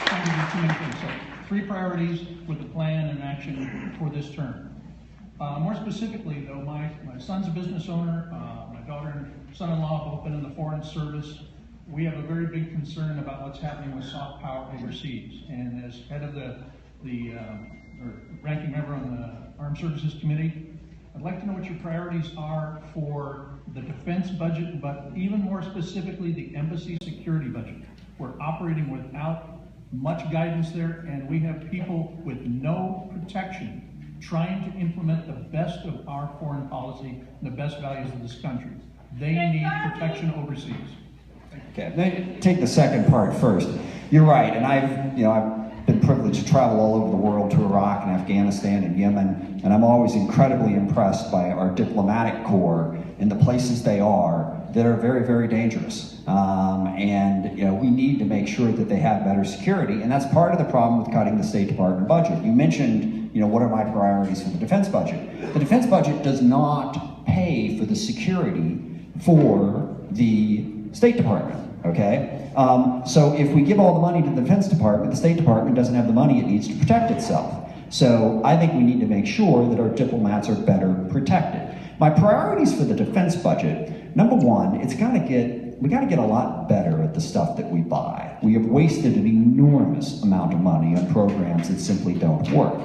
trying to do too many things. So 3 priorities with a plan and action for this term. More specifically, though, my son's a business owner. My daughter and son-in-law have both been in the Foreign Service. We have a very big concern about what's happening with soft power overseas. And as head of the ranking member on the Armed Services Committee, I'd like to know what your priorities are for the defense budget, but even more specifically, the embassy security budget. We're operating without much guidance there, and we have people with no protection trying to implement the best of our foreign policy and the best values of this country. They need protection overseas. Okay, let me take the second part first. You're right, and I've been privileged to travel all over the world to Iraq and Afghanistan and Yemen, and I'm always incredibly impressed by our diplomatic corps and the places they are that are very, very dangerous. And we need to make sure that they have better security, and that's part of the problem with cutting the State Department budget. You mentioned, what are my priorities for the defense budget? The defense budget does not pay for the security for the State Department, okay? So if we give all the money to the Defense Department, the State Department doesn't have the money it needs to protect itself. So I think we need to make sure that our diplomats are better protected. My priorities for the defense budget, number one, we gotta get a lot better at the stuff that we buy. We have wasted an enormous amount of money on programs that simply don't work.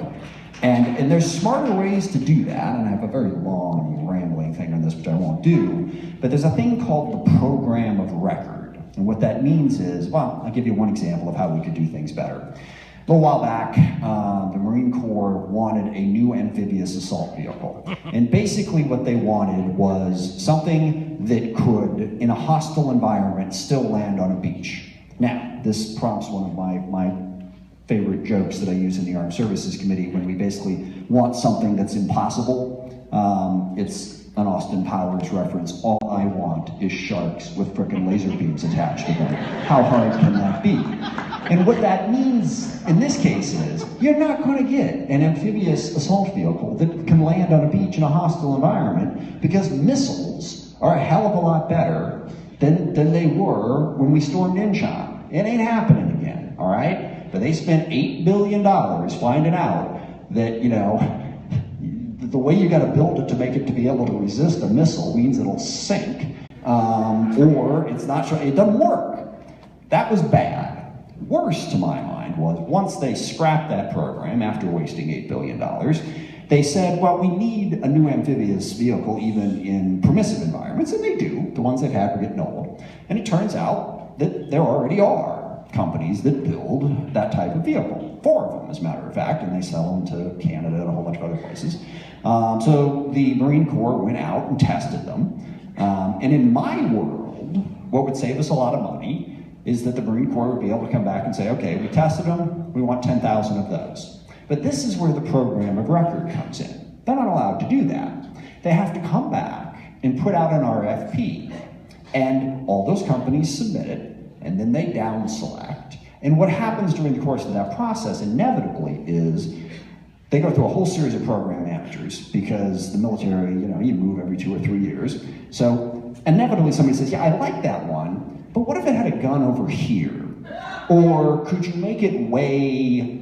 And there's smarter ways to do that, and I have a very long, rambling thing on this, which I won't do, but there's a thing called the program of record. And what that means is, well, I'll give you one example of how we could do things better. A little while back, the Marine Corps wanted a new amphibious assault vehicle. And basically what they wanted was something that could, in a hostile environment, still land on a beach. Now, this prompts one of my favorite jokes that I use in the Armed Services Committee when we basically want something that's impossible. It's an Austin Powers reference. All I want is sharks with frickin' laser beams attached to them. How hard can that be? And what that means in this case is you're not going to get an amphibious assault vehicle that can land on a beach in a hostile environment because missiles are a hell of a lot better than they were when we stormed Incheon. It ain't happening again, all right? But they spent $8 billion finding out that, the way you got to build it to make it to be able to resist a missile means it'll sink, or it's not sure, it doesn't work. That was bad. Worse, to my mind, was once they scrapped that program after wasting $8 billion, they said, well, we need a new amphibious vehicle even in permissive environments, and they do. The ones they've had are getting old. And it turns out that there already are companies that build that type of vehicle. 4 of them, as a matter of fact, and they sell them to Canada and a whole bunch of other places. So the Marine Corps went out and tested them. And in my world, what would save us a lot of money is that the Marine Corps would be able to come back and say, okay, we tested them, we want 10,000 of those. But this is where the program of record comes in. They're not allowed to do that. They have to come back and put out an RFP. And all those companies submit it, and then they down select. And what happens during the course of that process, inevitably, is they go through a whole series of program managers because the military, you move every 2 or 3 years. So inevitably somebody says, yeah, I like that one, but what if it had a gun over here? Or could you make it weigh,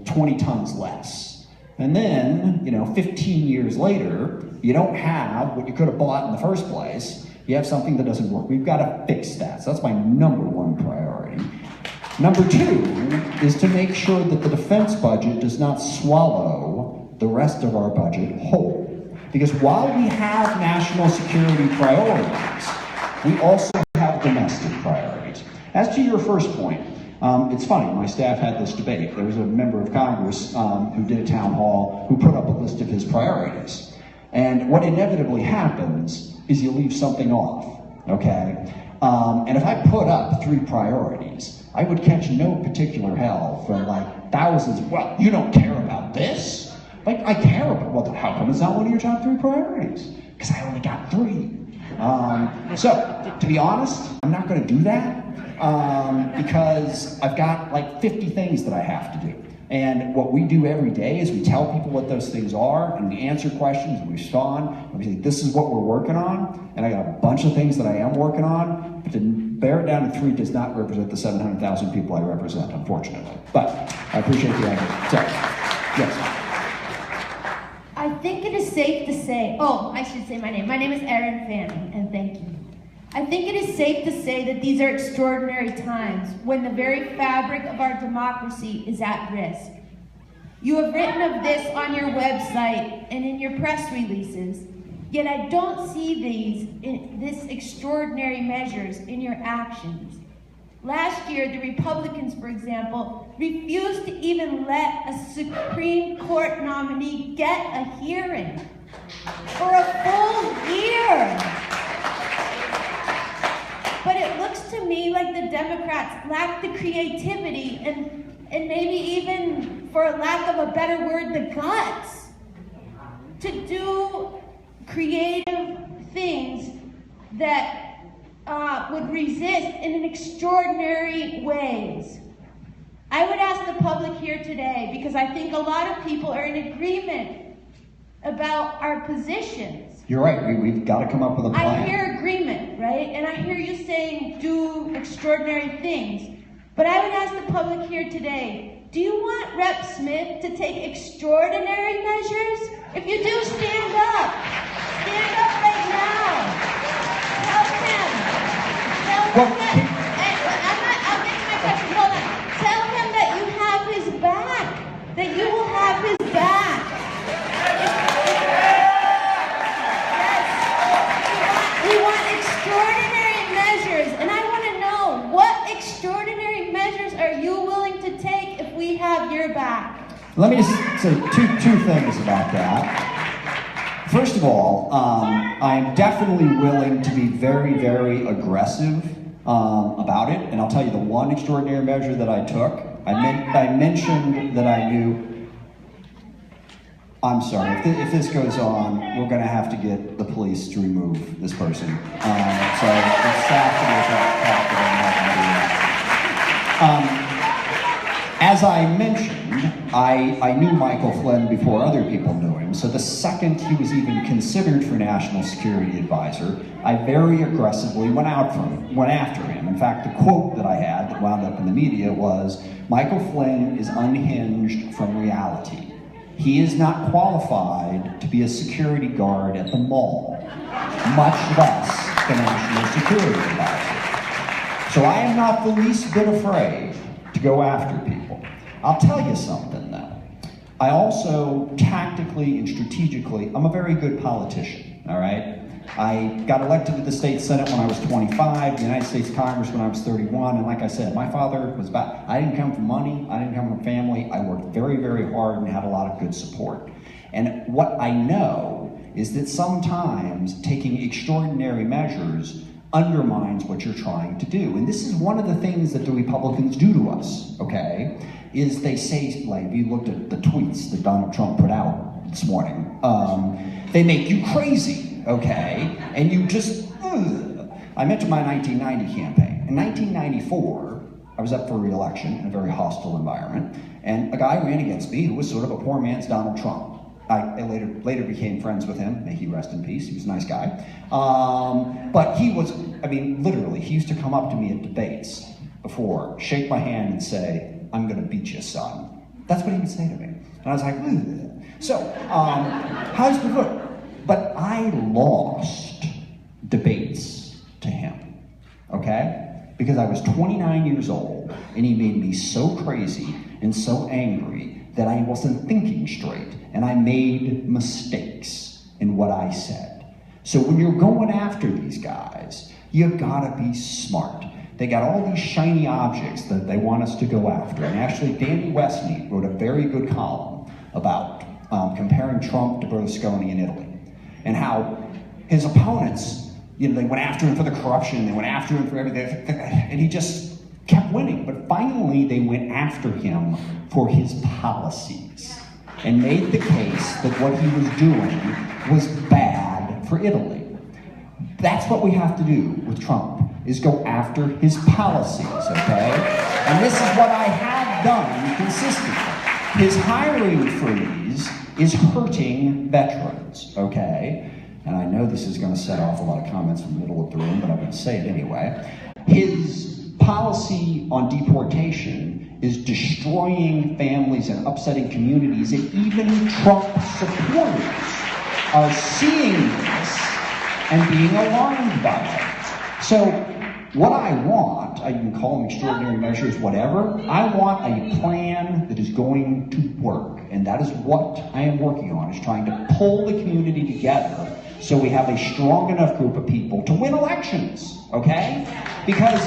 20 tons less? And then, 15 years later, you don't have what you could have bought in the first place. You have something that doesn't work. We've got to fix that. So that's my number 1 priority. Number 2 is to make sure that the defense budget does not swallow the rest of our budget whole. Because while we have national security priorities, we also have domestic priorities. As to your first point, it's funny, my staff had this debate. There was a member of Congress who did a town hall who put up a list of his priorities. And what inevitably happens is you leave something off, okay? And if I put up 3 priorities, I would catch no particular hell from thousands. Well, you don't care about this? I care about, well, how come it's not one of your top 3 priorities? Because I only got 3. So, to be honest, I'm not going to do that because I've got 50 things that I have to do. And what we do every day is we tell people what those things are, and we answer questions, and we respond, and we say, this is what we're working on, and I got a bunch of things that I am working on, but to bear it down to 3 does not represent the 700,000 people I represent, unfortunately. But I appreciate the idea. So, yes. I think it is safe to say, I should say my name. My name is Erin Fanning, and thank you. I think it is safe to say that these are extraordinary times when the very fabric of our democracy is at risk. You have written of this on your website and in your press releases, yet I don't see this extraordinary measures in your actions. Last year, the Republicans, for example, refused to even let a Supreme Court nominee get a hearing for a full year. But it looks to me like the Democrats lack the creativity and maybe even, for lack of a better word, the guts to do creative things that would resist in extraordinary ways. I would ask the public here today, because I think a lot of people are in agreement about our positions. You're right, we've got to come up with a plan. I hear agreement, right? And I hear you saying do extraordinary things. But I would ask the public here today, do you want Rep. Smith to take extraordinary measures? If you do, stand up. Stand up right now. Tell him. I'll get to my question. Hold on. Tell him that you have his back. That you will have his back. We want extraordinary measures, and I want to know, what extraordinary measures are you willing to take if we have your back? Let me just say two things about that. First of all, I am definitely willing to be very, very aggressive about it, and I'll tell you the one extraordinary measure that I took. I mentioned that I knew. I'm sorry, if this goes on, we're going to have to get the police to remove this person. So the staff as I mentioned, I knew Michael Flynn before other people knew him. So the second he was even considered for National Security Advisor, I very aggressively went after him. In fact, the quote that I had that wound up in the media was, "Michael Flynn is unhinged from reality. He is not qualified to be a security guard at the mall, much less the National Security Advisor." So I am not the least bit afraid to go after people. I'll tell you something though. I also tactically and strategically, I'm a very good politician, all right? I got elected to the state senate when I was 25, the United States Congress when I was 31, and like I said, my father was I didn't come from money, I didn't come from family, I worked very, very hard and had a lot of good support. And what I know is that sometimes taking extraordinary measures undermines what you're trying to do. And this is one of the things that the Republicans do to us, okay? Is they say, like, if you looked at the tweets that Donald Trump put out this morning, they make you crazy, okay? And you just, I mentioned my 1990 campaign. In 1994, I was up for re-election in a very hostile environment, and a guy ran against me who was sort of a poor man's Donald Trump. I later became friends with him, may he rest in peace, he was a nice guy. But he was, I mean, literally, he used to come up to me at debates before, shake my hand and say, "I'm gonna beat you, son." That's what he would say to me. And I was like, ugh. So, how's the vote? But I lost debates to him, okay? Because I was 29 years old, and he made me so crazy and so angry that I wasn't thinking straight, and I made mistakes in what I said. So when you're going after these guys, you gotta be smart. They got all these shiny objects that they want us to go after. And actually, Danny Westneat wrote a very good column about comparing Trump to Berlusconi in Italy, and how his opponents, you know, they went after him for the corruption, they went after him for everything, and he just kept winning. But finally, they went after him for his policies and made the case that what he was doing was bad for Italy. That's what we have to do with Trump, is go after his policies, okay? And this is what I have done consistently. His hiring freeze is hurting veterans, okay? And I know this is gonna set off a lot of comments from the middle of the room, but I'm gonna say it anyway. His policy on deportation is destroying families and upsetting communities, and even Trump supporters are seeing this and being alarmed by it. So what I want, you can call them extraordinary measures, whatever, I want a plan that is going to work. And that is what I am working on, is trying to pull the community together so we have a strong enough group of people to win elections, okay? Because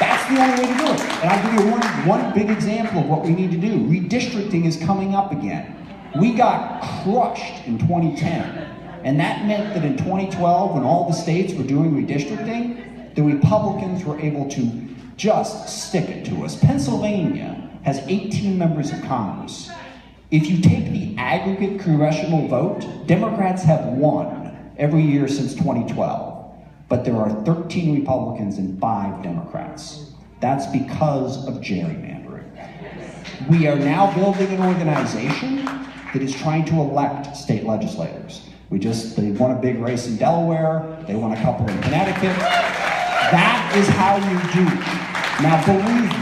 that's the only way to do it. And I'll give you one big example of what we need to do. Redistricting is coming up again. We got crushed in 2010. And that meant that in 2012, when all the states were doing redistricting, the Republicans were able to just stick it to us. Pennsylvania has 18 members of Congress. If you take the aggregate congressional vote, Democrats have won every year since 2012. but there are 13 Republicans and 5 Democrats. That's because of gerrymandering. We are now building an organization that is trying to elect state legislators. They won a big race in Delaware, they won a couple in Connecticut. That is how you do it. Now believe me,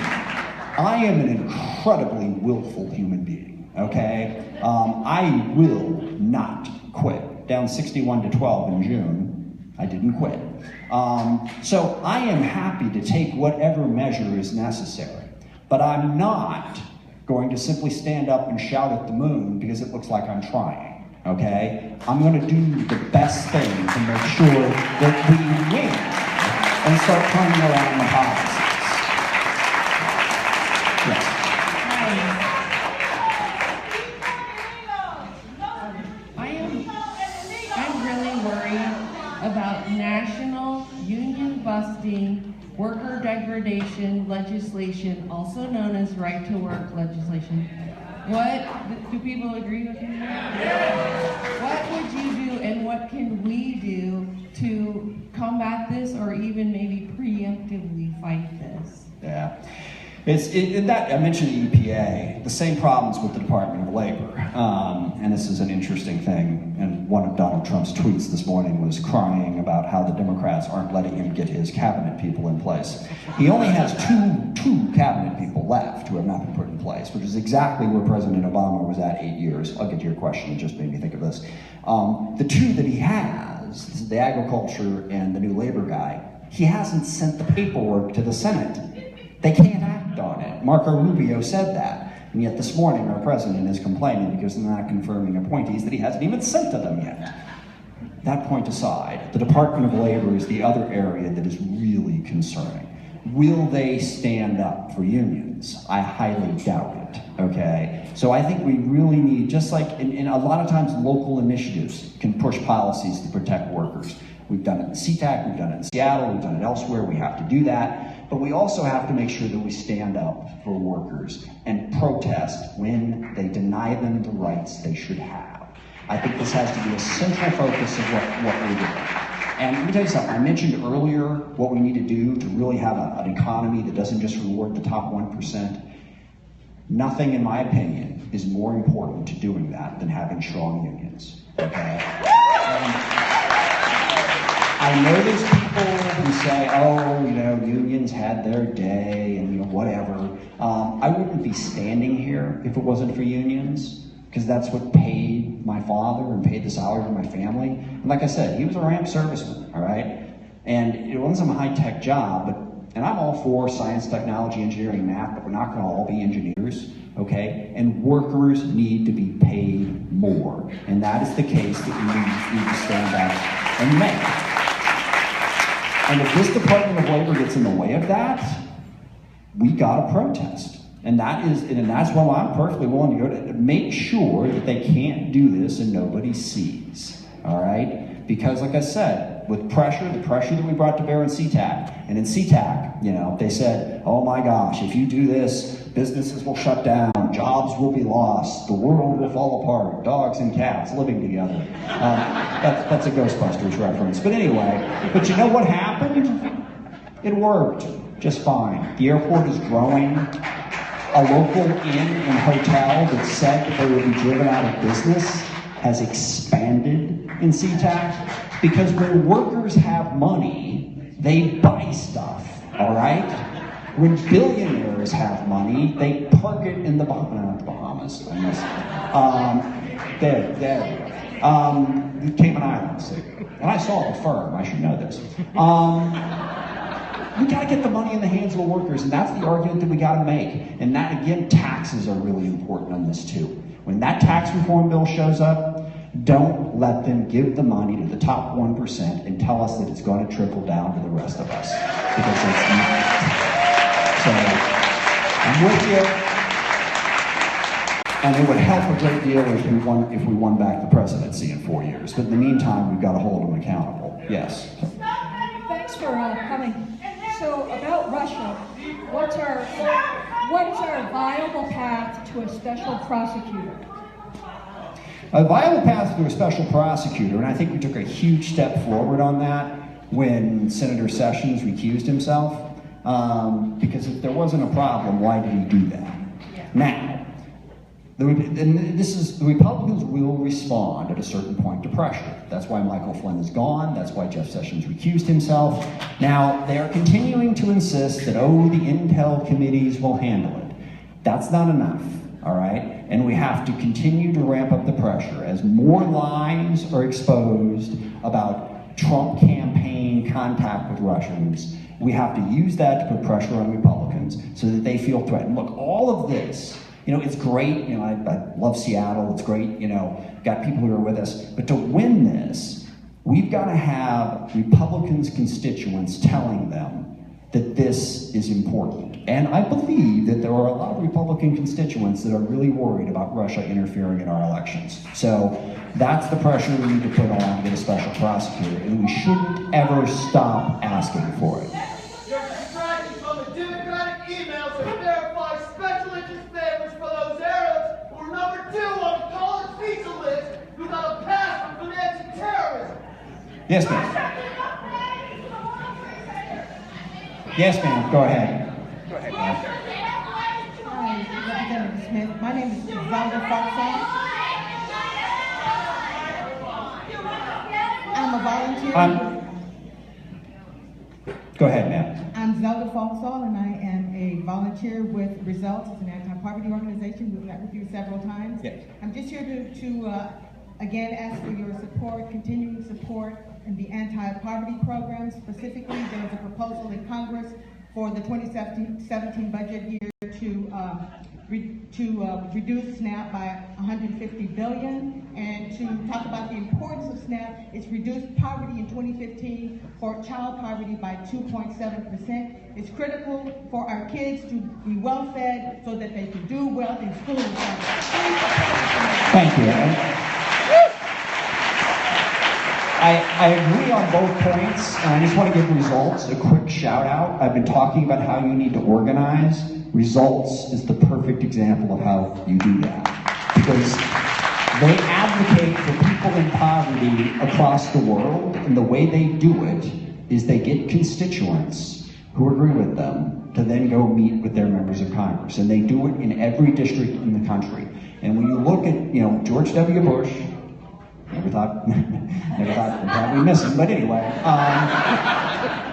I am an incredibly willful human being, okay? I will not quit. Down 61-12 in June, I didn't quit. So I am happy to take whatever measure is necessary, but I'm not going to simply stand up and shout at the moon because it looks like I'm trying, okay? I'm going to do the best thing to make sure that we win and start turning around the policies. Yes. I'm really worried about national union busting, worker degradation legislation, also known as right to work legislation. Do people agree with me? What would you do and what can we do to combat this or even maybe preemptively fight this? Yeah. I mentioned the EPA, the same problems with the Department of Labor. And this is an interesting thing. And one of Donald Trump's tweets this morning was crying about how the Democrats aren't letting him get his cabinet people in place. He only has two cabinet people left who have not been put in place, which is exactly where President Obama was at 8 years. I'll get to your question, it just made me think of this. The two that he has, the agriculture and the new labor guy, he hasn't sent the paperwork to the Senate. They can't act on it. Marco Rubio said that. And yet this morning our president is complaining because they're not confirming appointees that he hasn't even sent to them yet. That point aside, the Department of Labor is the other area that is really concerning. Will they stand up for unions? I highly doubt it, okay? So I think we really need, just like in a lot of times local initiatives can push policies to protect workers. We've done it in SeaTac, we've done it in Seattle, we've done it elsewhere, we have to do that. But we also have to make sure that we stand up for workers and protest when they deny them the rights they should have. I think this has to be a central focus of what we're doing. And let me tell you something, I mentioned earlier what we need to do to really have an economy that doesn't just reward the top 1%. Nothing, in my opinion, is more important to doing that than having strong unions, okay? I know there's people who say, oh, unions had their day and whatever. I wouldn't be standing here if it wasn't for unions, because that's what paid my father and paid the salary for my family. And like I said, he was a ramp serviceman, all right? And it wasn't some high-tech job, and I'm all for science, technology, engineering, math, but we're not gonna all be engineers, okay? And workers need to be paid more. And that is the case that we need to stand up and make. And if this Department of Labor gets in the way of that, we gotta protest. And that's why I'm perfectly willing to go to make sure that they can't do this and nobody sees, all right? Because like I said, with the pressure that we brought to bear in SeaTac, and in SeaTac, they said, oh my gosh, if you do this, businesses will shut down, jobs will be lost, the world will fall apart, dogs and cats living together. That's a Ghostbusters reference. But anyway, but you know what happened? It worked just fine. The airport is growing. A local inn and hotel that said that they would be driven out of business has expanded in SeaTac, because when workers have money, they buy stuff, all right? When billionaires have money, they park it in the Bahamas. There we go. The Cayman Islands. And I saw the firm, I should know this. We gotta get the money in the hands of the workers, and that's the argument that we gotta make. And that, again, taxes are really important on this too. When that tax reform bill shows up, don't let them give the money to the top 1% and tell us that it's going to trickle down to the rest of us. Because it's not. So, I'm with you. And it would help a great deal if we won back the presidency in 4 years. But in the meantime, we've got to hold them accountable. Yes? Thanks for coming. So, about Russia, what is our viable path to a special prosecutor? A viable path to a special prosecutor, and I think we took a huge step forward on that, when Senator Sessions recused himself, because if there wasn't a problem, why did he do that? Now, the Republicans will respond at a certain point to pressure. That's why Michael Flynn is gone. That's why Jeff Sessions recused himself. Now, they are continuing to insist that, oh, the Intel committees will handle it. That's not enough, all right? And we have to continue to ramp up the pressure as more lies are exposed about Trump campaign contact with Russians. We have to use that to put pressure on Republicans so that they feel threatened. Look, all of this, it's great, I love Seattle, it's great, got people who are with us, but to win this, we've got to have Republicans' constituents telling them that this is important. And I believe that there are a lot of Republican constituents that are really worried about Russia interfering in our elections. So that's the pressure we need to put on to get a special prosecutor, and we shouldn't ever stop asking for it. You're distracted from the Democratic emails that verify special interest favors for those Arabs who are number 2 on the college visa list who got a pass for financing terrorism. Yes, ma'am. Yes, ma'am. Go ahead. Go ahead, ma'am. Hi, Representative Smith. My name is Zelda Foxall. I'm a volunteer. Go ahead, ma'am. I'm Zelda Foxall, and I am a volunteer with Results. It's an anti-poverty organization. We've met with you several times. Yes. I'm just here to again ask for your support, continuing support in the anti-poverty program. Specifically, there's a proposal in Congress for the 2017 budget year to reduce SNAP by $150 billion, and to talk about the importance of SNAP. It's reduced poverty in 2015 for child poverty by 2.7%. It's critical for our kids to be well fed so that they can do well in school. Thank you. I agree on both points, and I just want to give Results a quick shout out. I've been talking about how you need to organize. Results is the perfect example of how you do that, because they advocate for people in poverty across the world, and the way they do it is they get constituents who agree with them to then go meet with their members of Congress, and they do it in every district in the country. And when you look at, George W. Bush, never thought we miss him, but anyway,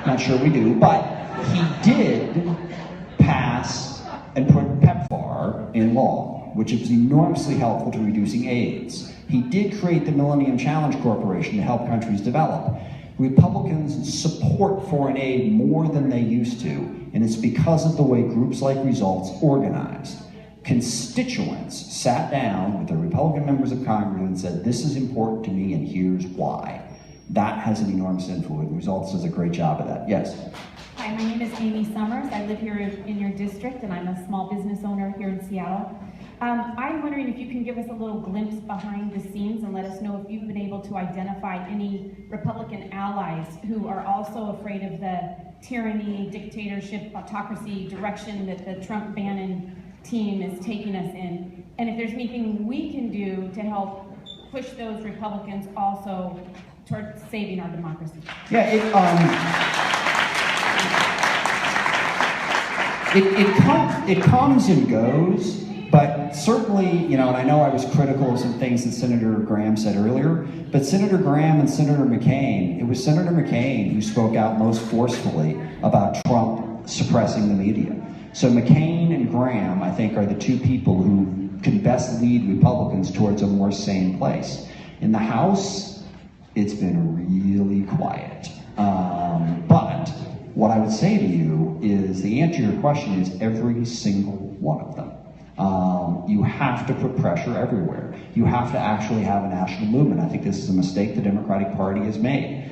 not sure we do, but he did pass and put PEPFAR in law, which is enormously helpful to reducing AIDS. He did create the Millennium Challenge Corporation to help countries develop. Republicans support foreign aid more than they used to, and it's because of the way groups like Results organized. Constituents sat down with the Republican members of Congress and said, this is important to me and here's why. That has an enormous influence. Results does a great job of that. Yes? Hi, my name is Amy Summers. I live here in your district, and I'm a small business owner here in Seattle. I'm wondering if you can give us a little glimpse behind the scenes and let us know if you've been able to identify any Republican allies who are also afraid of the tyranny, dictatorship, autocracy direction that the Trump-Bannon team is taking us in, and if there's anything we can do to help push those Republicans also toward saving our democracy. Yeah, it comes and goes, but certainly, and I know I was critical of some things that Senator Graham said earlier, but Senator Graham and Senator McCain, it was Senator McCain who spoke out most forcefully about Trump suppressing the media. So McCain and Graham, I think, are the two people who can best lead Republicans towards a more sane place. In the House, it's been really quiet. But what I would say to you is the answer to your question is every single one of them. You have to put pressure everywhere. You have to actually have a national movement. I think this is a mistake the Democratic Party has made.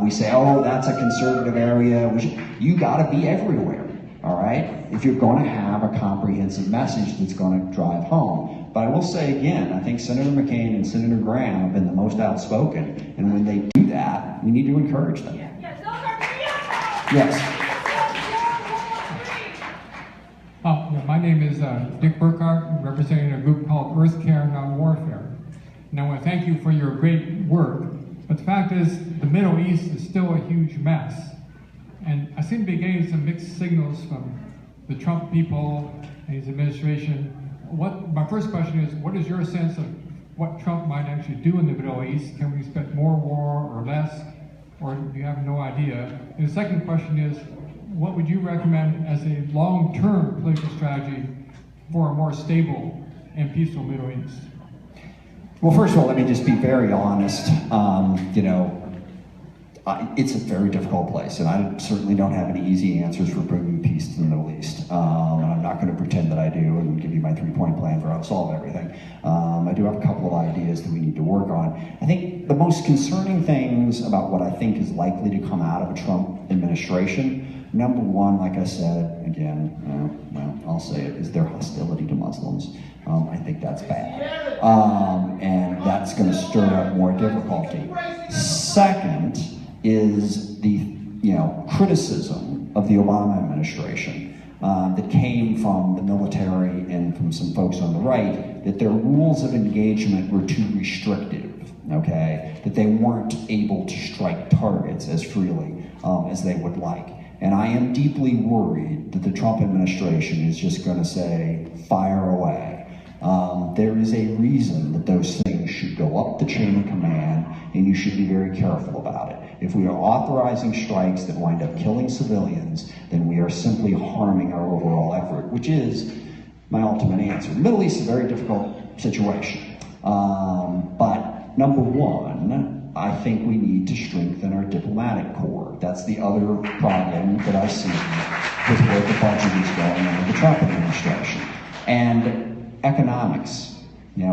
We say, oh, that's a conservative area. You got to be everywhere. All right, if you're going to have a comprehensive message that's going to drive home. But I will say again, I think Senator McCain and Senator Graham have been the most outspoken, and when they do that, we need to encourage them. Yes. My name is Dick Burkhart, representing a group called Earth Care Non-Warfare. And I want to thank you for your great work, but the fact is, the Middle East is still a huge mess. And I seem to be getting some mixed signals from the Trump people and his administration. My first question is, what is your sense of what Trump might actually do in the Middle East? Can we expect more war or less? Or do you have no idea? And the second question is, what would you recommend as a long-term political strategy for a more stable and peaceful Middle East? Well, first of all, let me just be very honest. It's a very difficult place, and I certainly don't have any easy answers for bringing peace to the Middle East. And I'm not going to pretend that I do and give you my three-point plan for how to solve everything. I do have a couple of ideas that we need to work on. I think the most concerning things about what I think is likely to come out of a Trump administration, number one, like I said, again, I'll say it, is their hostility to Muslims. I think that's bad. And that's going to stir up more difficulty. Second is the criticism of the Obama administration that came from the military and from some folks on the right, that their rules of engagement were too restrictive, okay? That they weren't able to strike targets as freely as they would like. And I am deeply worried that the Trump administration is just going to say, fire away. There is a reason that those things should go up the chain of command, and you should be very careful about it. If we are authorizing strikes that wind up killing civilians, then we are simply harming our overall effort, which is my ultimate answer. The Middle East is a very difficult situation. But number one, I think we need to strengthen our diplomatic corps. That's the other problem that I see with where the budget is going under the Trump administration. And economics.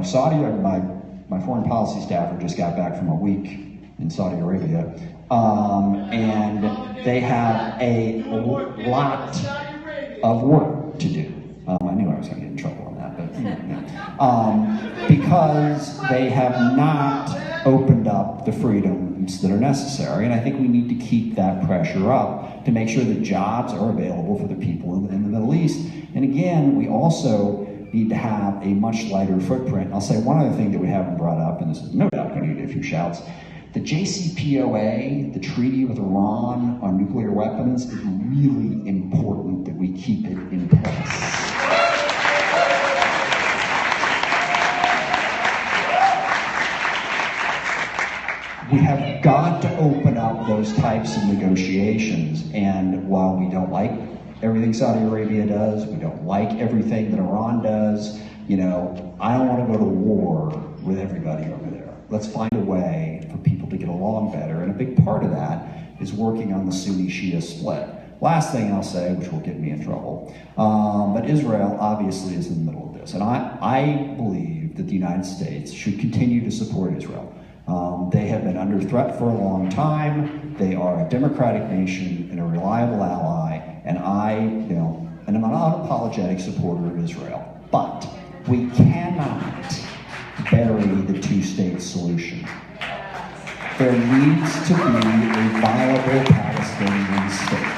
Saudi, my foreign policy staffer just got back from a week in Saudi Arabia, and they have a lot of work to do. I knew I was going to get in trouble on that, but because they have not opened up the freedoms that are necessary, and I think we need to keep that pressure up to make sure that jobs are available for the people in the Middle East. And again, we also need to have a much lighter footprint. I'll say one other thing that we haven't brought up, and this is no doubt going to get a few shouts. The JCPOA, the treaty with Iran on nuclear weapons, is really important that we keep it in place. We have got to open up those types of negotiations, and while we don't like everything Saudi Arabia does, we don't like everything that Iran does, I don't want to go to war with everybody over there. Let's find a way for people to get along better, and a big part of that is working on the Sunni-Shia split. Last thing I'll say, which will get me in trouble, but Israel obviously is in the middle of this, and I believe that the United States should continue to support Israel. They have been under threat for a long time. They are a democratic nation and a reliable ally, and I'm an unapologetic supporter of Israel. But we cannot bury the two-state solution. There needs to be a viable Palestinian state.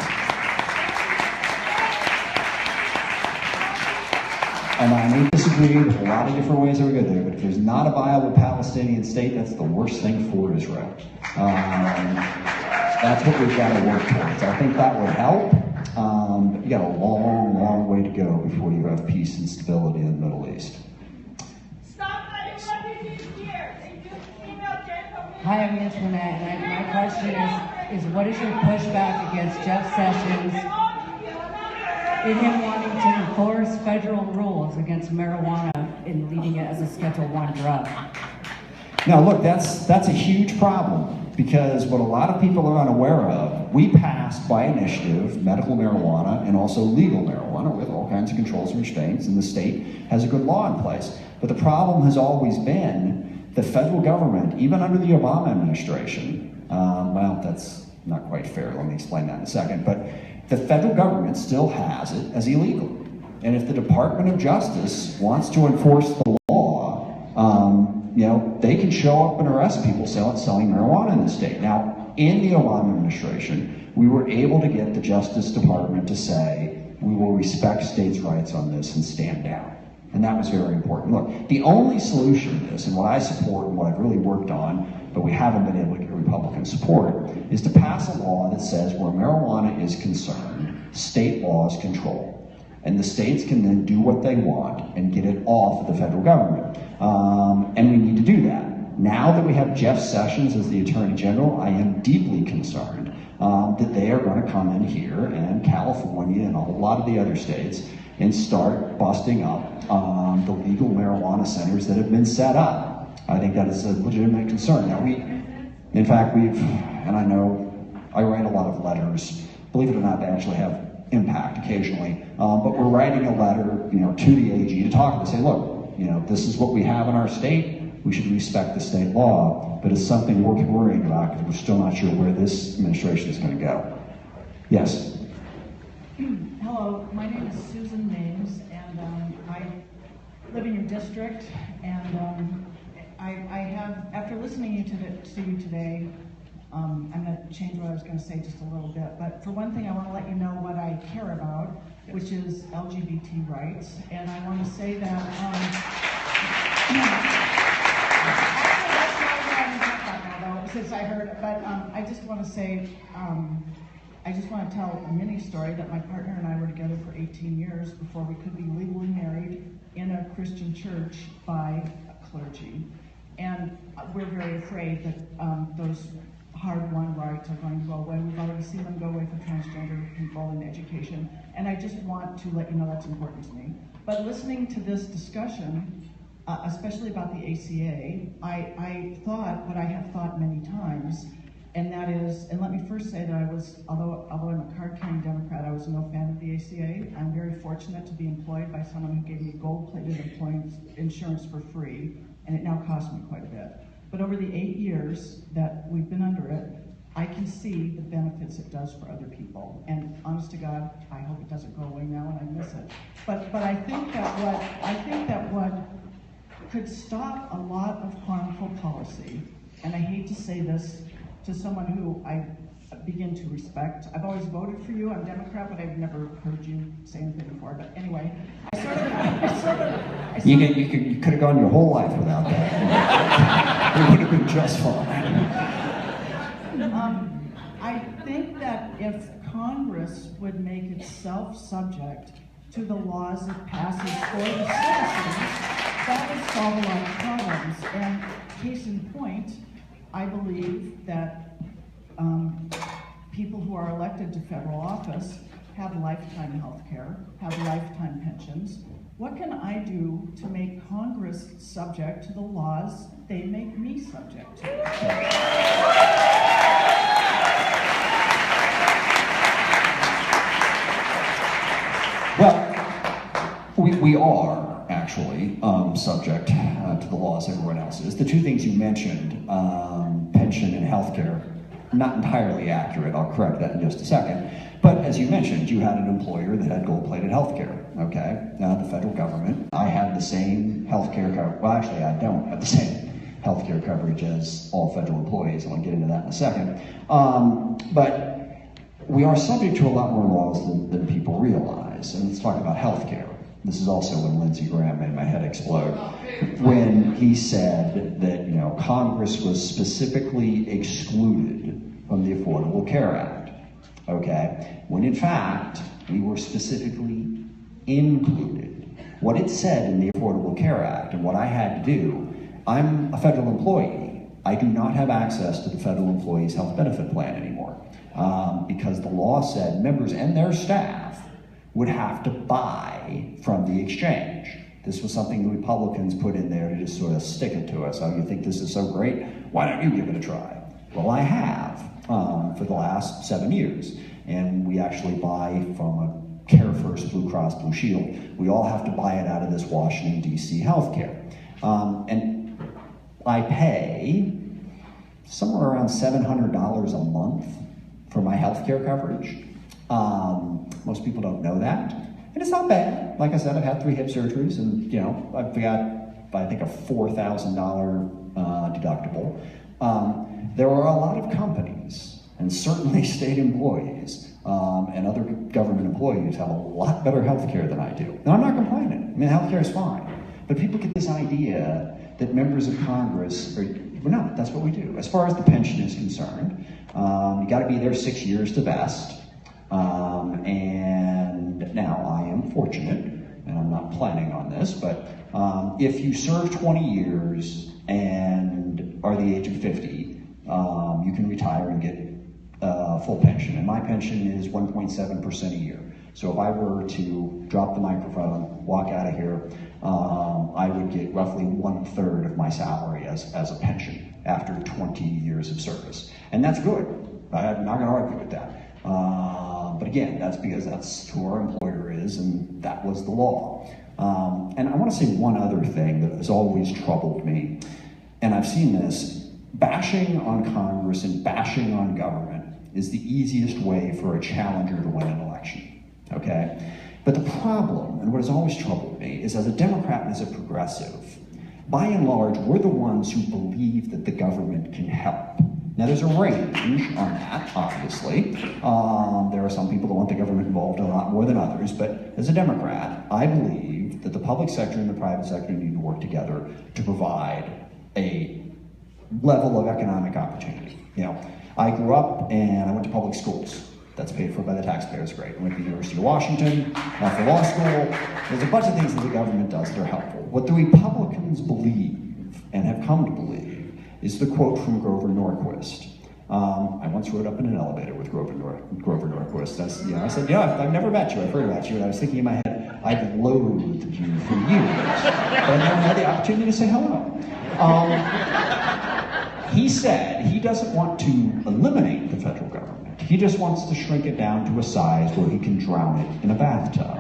And I may disagree with a lot of different ways that we get there, but if there's not a viable Palestinian state, that's the worst thing for Israel. That's what we've got to work towards. I think that would help, but you got a long, long way to go before you have peace and stability in the Middle East. Hi, I'm Antoinette, and my question is what is your pushback against Jeff Sessions in him wanting to enforce federal rules against marijuana and leading it as a Schedule I drug? Now look, that's a huge problem, because what a lot of people are unaware of, we passed by initiative medical marijuana and also legal marijuana with all kinds of controls and restraints, and the state has a good law in place. But the problem has always been the federal government, even under the Obama administration, well, that's not quite fair, let me explain that in a second, but the federal government still has it as illegal. And if the Department of Justice wants to enforce the law, they can show up and arrest people selling marijuana in the state. Now, in the Obama administration, we were able to get the Justice Department to say, we will respect states' rights on this and stand down. And that was very important. Look, the only solution to this, and what I support and what I've really worked on, but we haven't been able to get Republican support, is to pass a law that says where marijuana is concerned, state laws control. And the states can then do what they want and get it off of the federal government. And we need to do that. Now that we have Jeff Sessions as the Attorney General, I am deeply concerned that they are going to come in here and California and a whole lot of the other states and start busting up the legal marijuana centers that have been set up. I think that is a legitimate concern. Now in fact, and I know I write a lot of letters, believe it or not, they actually have impact occasionally, but we're writing a letter, to the AG to talk to say, look, this is what we have in our state. We should respect the state law, but it's something we're worrying about because we're still not sure where this administration is going to go. Yes. Hello, my name is Susan Mames, and I live in your district, and I have, after listening to you today, I'm going to change what I was going to say just a little bit, but for one thing, I want to let you know what I care about, which is LGBT rights, and I want to say that, actually, that's not what I'm talking about now, though, since I heard it, but I just want to say, I just want to tell a mini story that my partner and I were together for 18 years before we could be legally married in a Christian church by clergy, and we're very afraid that those hard-won rights are going to go away. We've already seen them go away for transgender people in education, and I just want to let you know that's important to me. But listening to this discussion, especially about the ACA, I thought what I have thought many times, and that is, and let me first say that I was, although I'm a card-carrying Democrat, I was no fan of the ACA. I'm very fortunate to be employed by someone who gave me gold-plated employment insurance for free, and it now costs me quite a bit. But over the 8 years that we've been under it, I can see the benefits it does for other people. And honest to God, I hope it doesn't go away now and I miss it. But I think that what could stop a lot of harmful policy, and I hate to say this to someone who I begin to respect. I've always voted for you. I'm Democrat, but I've never heard you say anything before. But anyway, You could have gone your whole life without that. It would have been just fine. I think that if Congress would make itself subject to the laws it passes for the citizens, that would solve a lot of problems. And case in point, I believe that people who are elected to federal office have lifetime health care, have lifetime pensions. What can I do to make Congress subject to the laws they make me subject to? Well, we are actually subject to the laws everyone else is. The two things you mentioned, pension and healthcare, not entirely accurate. I'll correct that in just a second. But as you mentioned, you had an employer that had gold-plated healthcare, okay? The federal government. I have the same healthcare coverage. Well, actually, I don't have the same healthcare coverage as all federal employees. I'll get into that in a second. But we are subject to a lot more laws than people realize. And let's talk about healthcare. This is also when Lindsey Graham made my head explode. When he said that, Congress was specifically excluded from the Affordable Care Act, okay? When in fact, we were specifically included. What it said in the Affordable Care Act and what I had to do, I'm a federal employee. I do not have access to the federal employees health benefit plan anymore because the law said members and their staff would have to buy from the exchange. This was something the Republicans put in there to just sort of stick it to us. Oh, you think this is so great? Why don't you give it a try? Well, I have for the last 7 years. And we actually buy from a Care First Blue Cross Blue Shield. We all have to buy it out of this Washington, D.C. healthcare. And I pay somewhere around $700 a month for my healthcare coverage. Most people don't know that. And it's not bad. Like I said, I've had 3 hip surgeries and, I've got, I think, a $4,000 deductible. There are a lot of companies, and certainly state employees, and other government employees have a lot better health care than I do. And I'm not complaining. I mean, health care is fine. But people get this idea that members of Congress are, well, no, that's what we do. As far as the pension is concerned, you got to be there 6 years to vest. And now I am fortunate, and I'm not planning on this, but if you serve 20 years and are the age of 50, you can retire and get full pension. And my pension is 1.7% a year. So if I were to drop the microphone, walk out of here, I would get roughly 1/3 of my salary as a pension after 20 years of service. And that's good. I'm not going to argue with that. But again, that's because that's who our employer is, and that was the law. And I want to say one other thing that has always troubled me, and I've seen this, bashing on Congress and bashing on government is the easiest way for a challenger to win an election, okay? But the problem, and what has always troubled me, is as a Democrat and as a progressive, by and large, we're the ones who believe that the government can help. Now, there's a range on that, obviously. There are some people that want the government involved a lot more than others, but as a Democrat, I believe that the public sector and the private sector need to work together to provide a level of economic opportunity. You know, I grew up and I went to public schools. That's paid for by the taxpayers, great. I went to the University of Washington for law school. There's a bunch of things that the government does that are helpful. What the Republicans believe and have come to believe is the quote from Grover Norquist. I once rode up in an elevator with Grover Norquist. I said, yeah, I've never met you, I've heard about you, and I was thinking in my head, I've loathed you for years, but I never had the opportunity to say hello. He said he doesn't want to eliminate the federal government. He just wants to shrink it down to a size where he can drown it in a bathtub,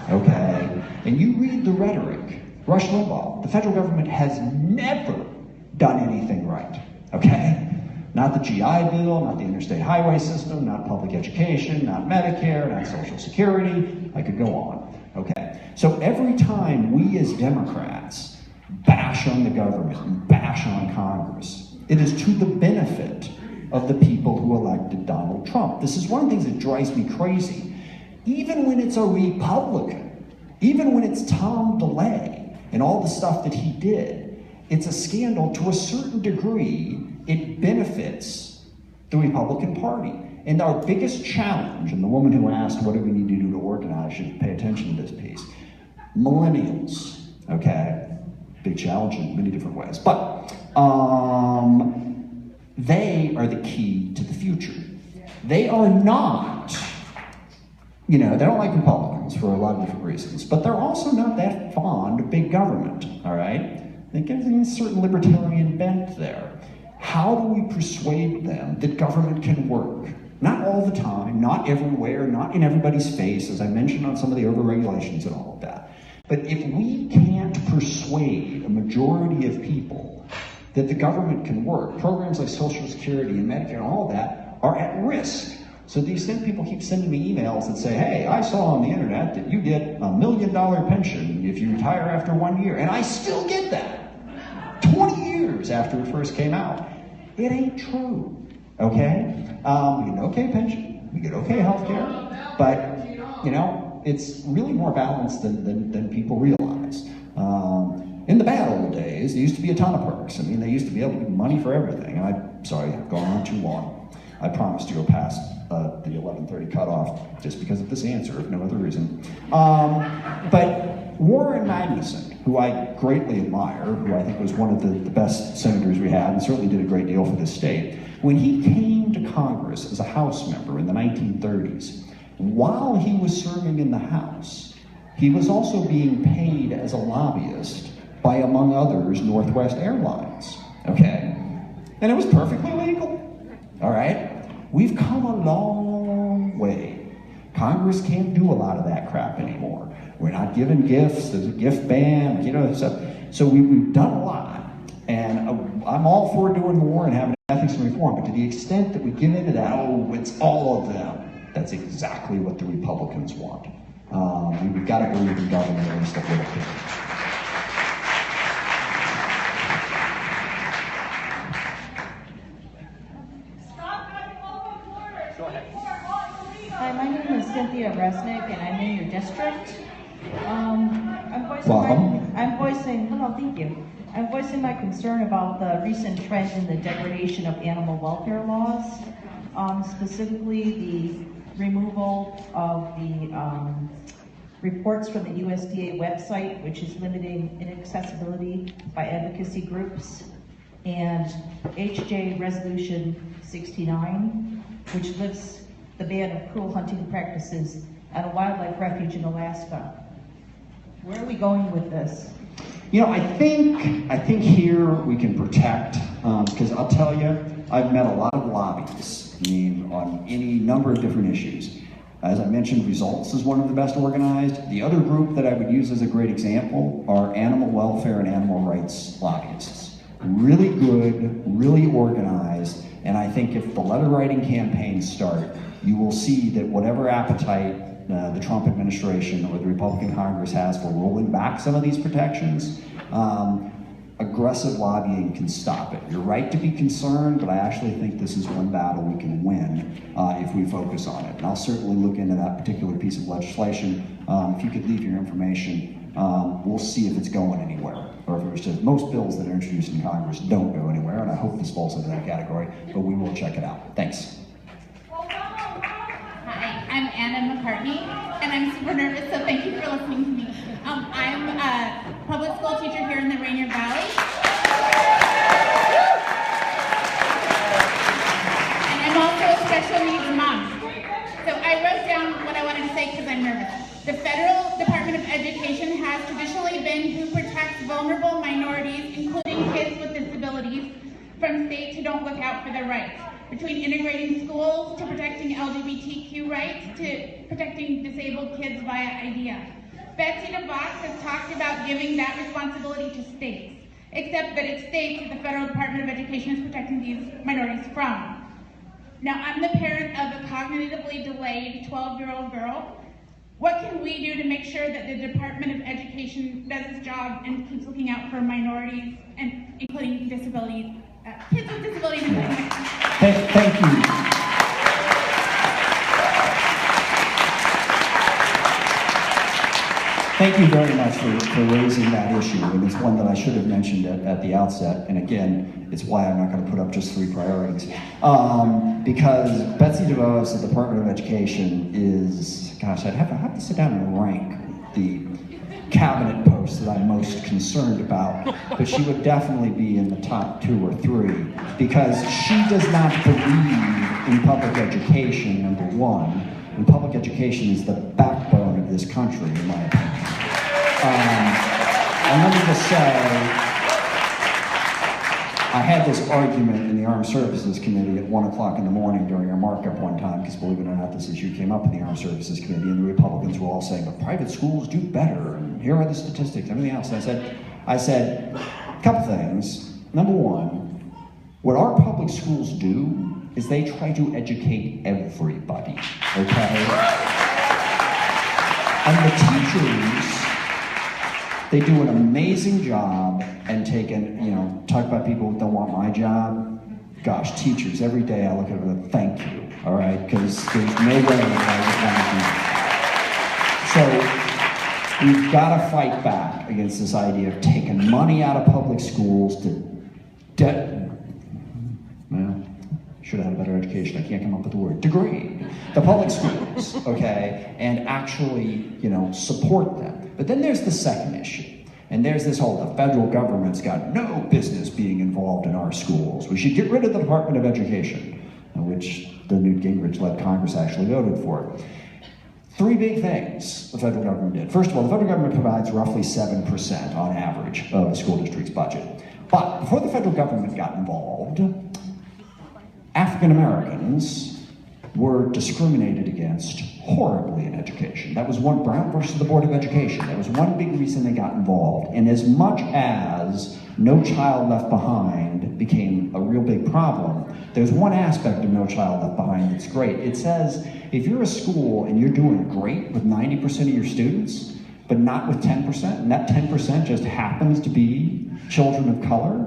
okay? And you read the rhetoric. Rush Limbaugh, the federal government has never done anything right, okay? Not the GI Bill, not the interstate highway system, not public education, not Medicare, not Social Security. I could go on, okay? So every time we as Democrats bash on the government and bash on Congress, it is to the benefit of the people who elected Donald Trump. This is one of the things that drives me crazy. Even when it's a Republican, even when it's Tom DeLay and all the stuff that he did, it's a scandal. To a certain degree, it benefits the Republican Party. And our biggest challenge, and the woman who asked what do we need to do to organize should pay attention to this piece, millennials, okay? Big challenge in many different ways. But they are the key to the future. They are not, they don't like Republicans for a lot of different reasons, but they're also not that fond of big government, all right? They get a certain libertarian bent there. How do we persuade them that government can work? Not all the time, not everywhere, not in everybody's face, as I mentioned on some of the overregulations and all of that. But if we can't persuade a majority of people that the government can work, programs like Social Security and Medicare and all that are at risk. So these people keep sending me emails that say, hey, I saw on the internet that you get $1 million pension if you retire after 1 year. And I still get that 20 years after it first came out. It ain't true, okay? We get okay pension, we get okay health care, but, it's really more balanced than people realize. In the bad old days, there used to be a ton of perks. I mean, they used to be able to give money for everything. And I'm sorry, I've gone on too long. I promised to go past the 11:30 cutoff just because of this answer, if no other reason. But Warren Magnuson, who I greatly admire, who I think was one of the best senators we had, and certainly did a great deal for this state, when he came to Congress as a House member in the 1930s, while he was serving in the House, he was also being paid as a lobbyist by, among others, Northwest Airlines, okay? And it was perfectly legal, all right? We've come a long way. Congress can't do a lot of that crap anymore. We're not giving gifts, there's a gift ban, stuff. So we've done a lot, and I'm all for doing more and having ethics and reform, but to the extent that we give into that, it's all of them, that's exactly what the Republicans want. We've got to believe in government at least a little bit. Cynthia Resnick, and I'm in your district. Welcome. Hello, thank you. I'm voicing my concern about the recent trend in the degradation of animal welfare laws, specifically the removal of the reports from the USDA website, which is limiting inaccessibility by advocacy groups, and HJ Resolution 69, which lifts the ban of cruel hunting practices at a wildlife refuge in Alaska. Where are we going with this? You know, I think here we can protect, because I'll tell you, I've met a lot of lobbyists, on any number of different issues. As I mentioned, Results is one of the best organized. The other group that I would use as a great example are animal welfare and animal rights lobbyists. Really good, really organized, and I think if the letter writing campaigns start, you will see that whatever appetite the Trump administration or the Republican Congress has for rolling back some of these protections, aggressive lobbying can stop it. You're right to be concerned, but I actually think this is one battle we can win if we focus on it. And I'll certainly look into that particular piece of legislation. If you could leave your information, we'll see if it's going anywhere. Or if it was just, most bills that are introduced in Congress don't go anywhere, and I hope this falls into that category, but we will check it out. Thanks. Hi, I'm Anna McCartney, and I'm super nervous, so thank you for listening to me. I'm a public school teacher here in the Rainier Valley. And I'm also a special needs mom. So I wrote down what I wanted to say because I'm nervous. The Federal Department of Education has traditionally been who protects vulnerable minorities, including kids with disabilities, from states who don't look out for their rights. Between integrating schools to protecting LGBTQ rights to protecting disabled kids via IDEA. Betsy DeVos has talked about giving that responsibility to states, except that it's states that the Federal Department of Education is protecting these minorities from. Now, I'm the parent of a cognitively delayed 12-year-old girl. What can we do to make sure that the Department of Education does its job and keeps looking out for minorities, and including disabilities, kids with disabilities? Thank you. Thank you very much for raising that issue, and it's one that I should have mentioned at the outset, and again, it's why I'm not going to put up just 3 priorities. Because Betsy DeVos at the Department of Education is, gosh, I'd have to sit down and rank the cabinet posts that I'm most concerned about, but she would definitely be in the top 2 or 3, because she does not believe in public education, number 1, and public education is the backbone of this country, in my opinion. And let me just say, I had this argument in the Armed Services Committee at 1 o'clock in the morning during our markup one time, because believe it or not, this issue came up in the Armed Services Committee, and the Republicans were all saying, but private schools do better, and here are the statistics, everything else. And I said, a couple things. Number 1, what our public schools do is they try to educate everybody, okay? And the teachers, they do an amazing job, and talk about people who don't want my job. Gosh, teachers, every day I look at them and thank you, all right? Because there's no way I would want to do that. So we've got to fight back against this idea of taking money out of public schools should have had a better education, I can't come up with the word, degrade the public schools, okay, and actually, support them. But then there's the second issue, and there's this whole, the federal government's got no business being involved in our schools. We should get rid of the Department of Education, which the Newt Gingrich-led Congress actually voted for. 3 big things the federal government did. First of all, the federal government provides roughly 7% on average of a school district's budget. But before the federal government got involved, African Americans were discriminated against horribly in education. That was one, Brown versus the Board of Education. That was one big reason they got involved. And as much as No Child Left Behind became a real big problem, there's one aspect of No Child Left Behind that's great. It says, if you're a school and you're doing great with 90% of your students, but not with 10%, and that 10% just happens to be children of color,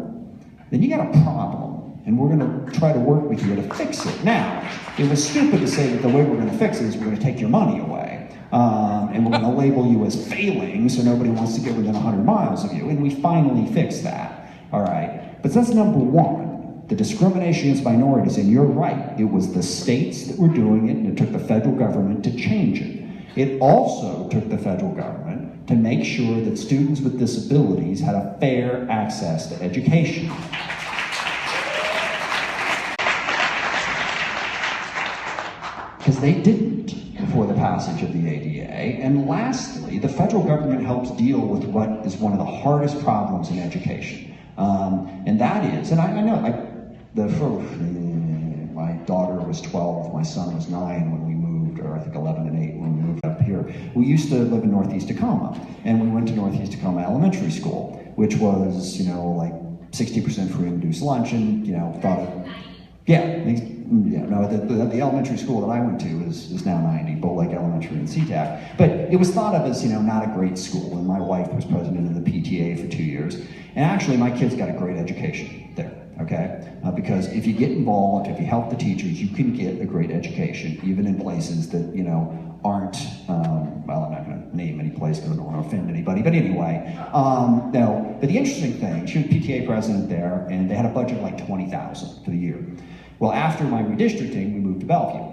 then you got a problem. And we're going to try to work with you to fix it. Now, it was stupid to say that the way we're going to fix it is we're going to take your money away. and we're going to label you as failing so nobody wants to get within 100 miles of you. And we finally fixed that, all right? But that's number one, the discrimination against minorities. And you're right, it was the states that were doing it, and it took the federal government to change it. It also took the federal government to make sure that students with disabilities had a fair access to education. Because they didn't before the passage of the ADA. And lastly, the federal government helps deal with what is one of the hardest problems in education. And that is, and I know, my daughter was 12, my son was 9 when we moved, or I think 11 and 8 when we moved up here. We used to live in Northeast Tacoma, and we went to Northeast Tacoma Elementary School, which was, like 60% free and reduced lunch, and, thought of, the elementary school that I went to is now 90, Bull Lake Elementary in SeaTac. But it was thought of as, not a great school, and my wife was president of the PTA for 2 years. And actually, my kids got a great education there, okay? Because if you get involved, if you help the teachers, you can get a great education, even in places that, aren't, well, I'm not going to name any place because I don't want to offend anybody, but anyway. No, but the interesting thing, she was PTA president there, and they had a budget of like $20,000 for the year. Well, after my redistricting, we moved to Bellevue.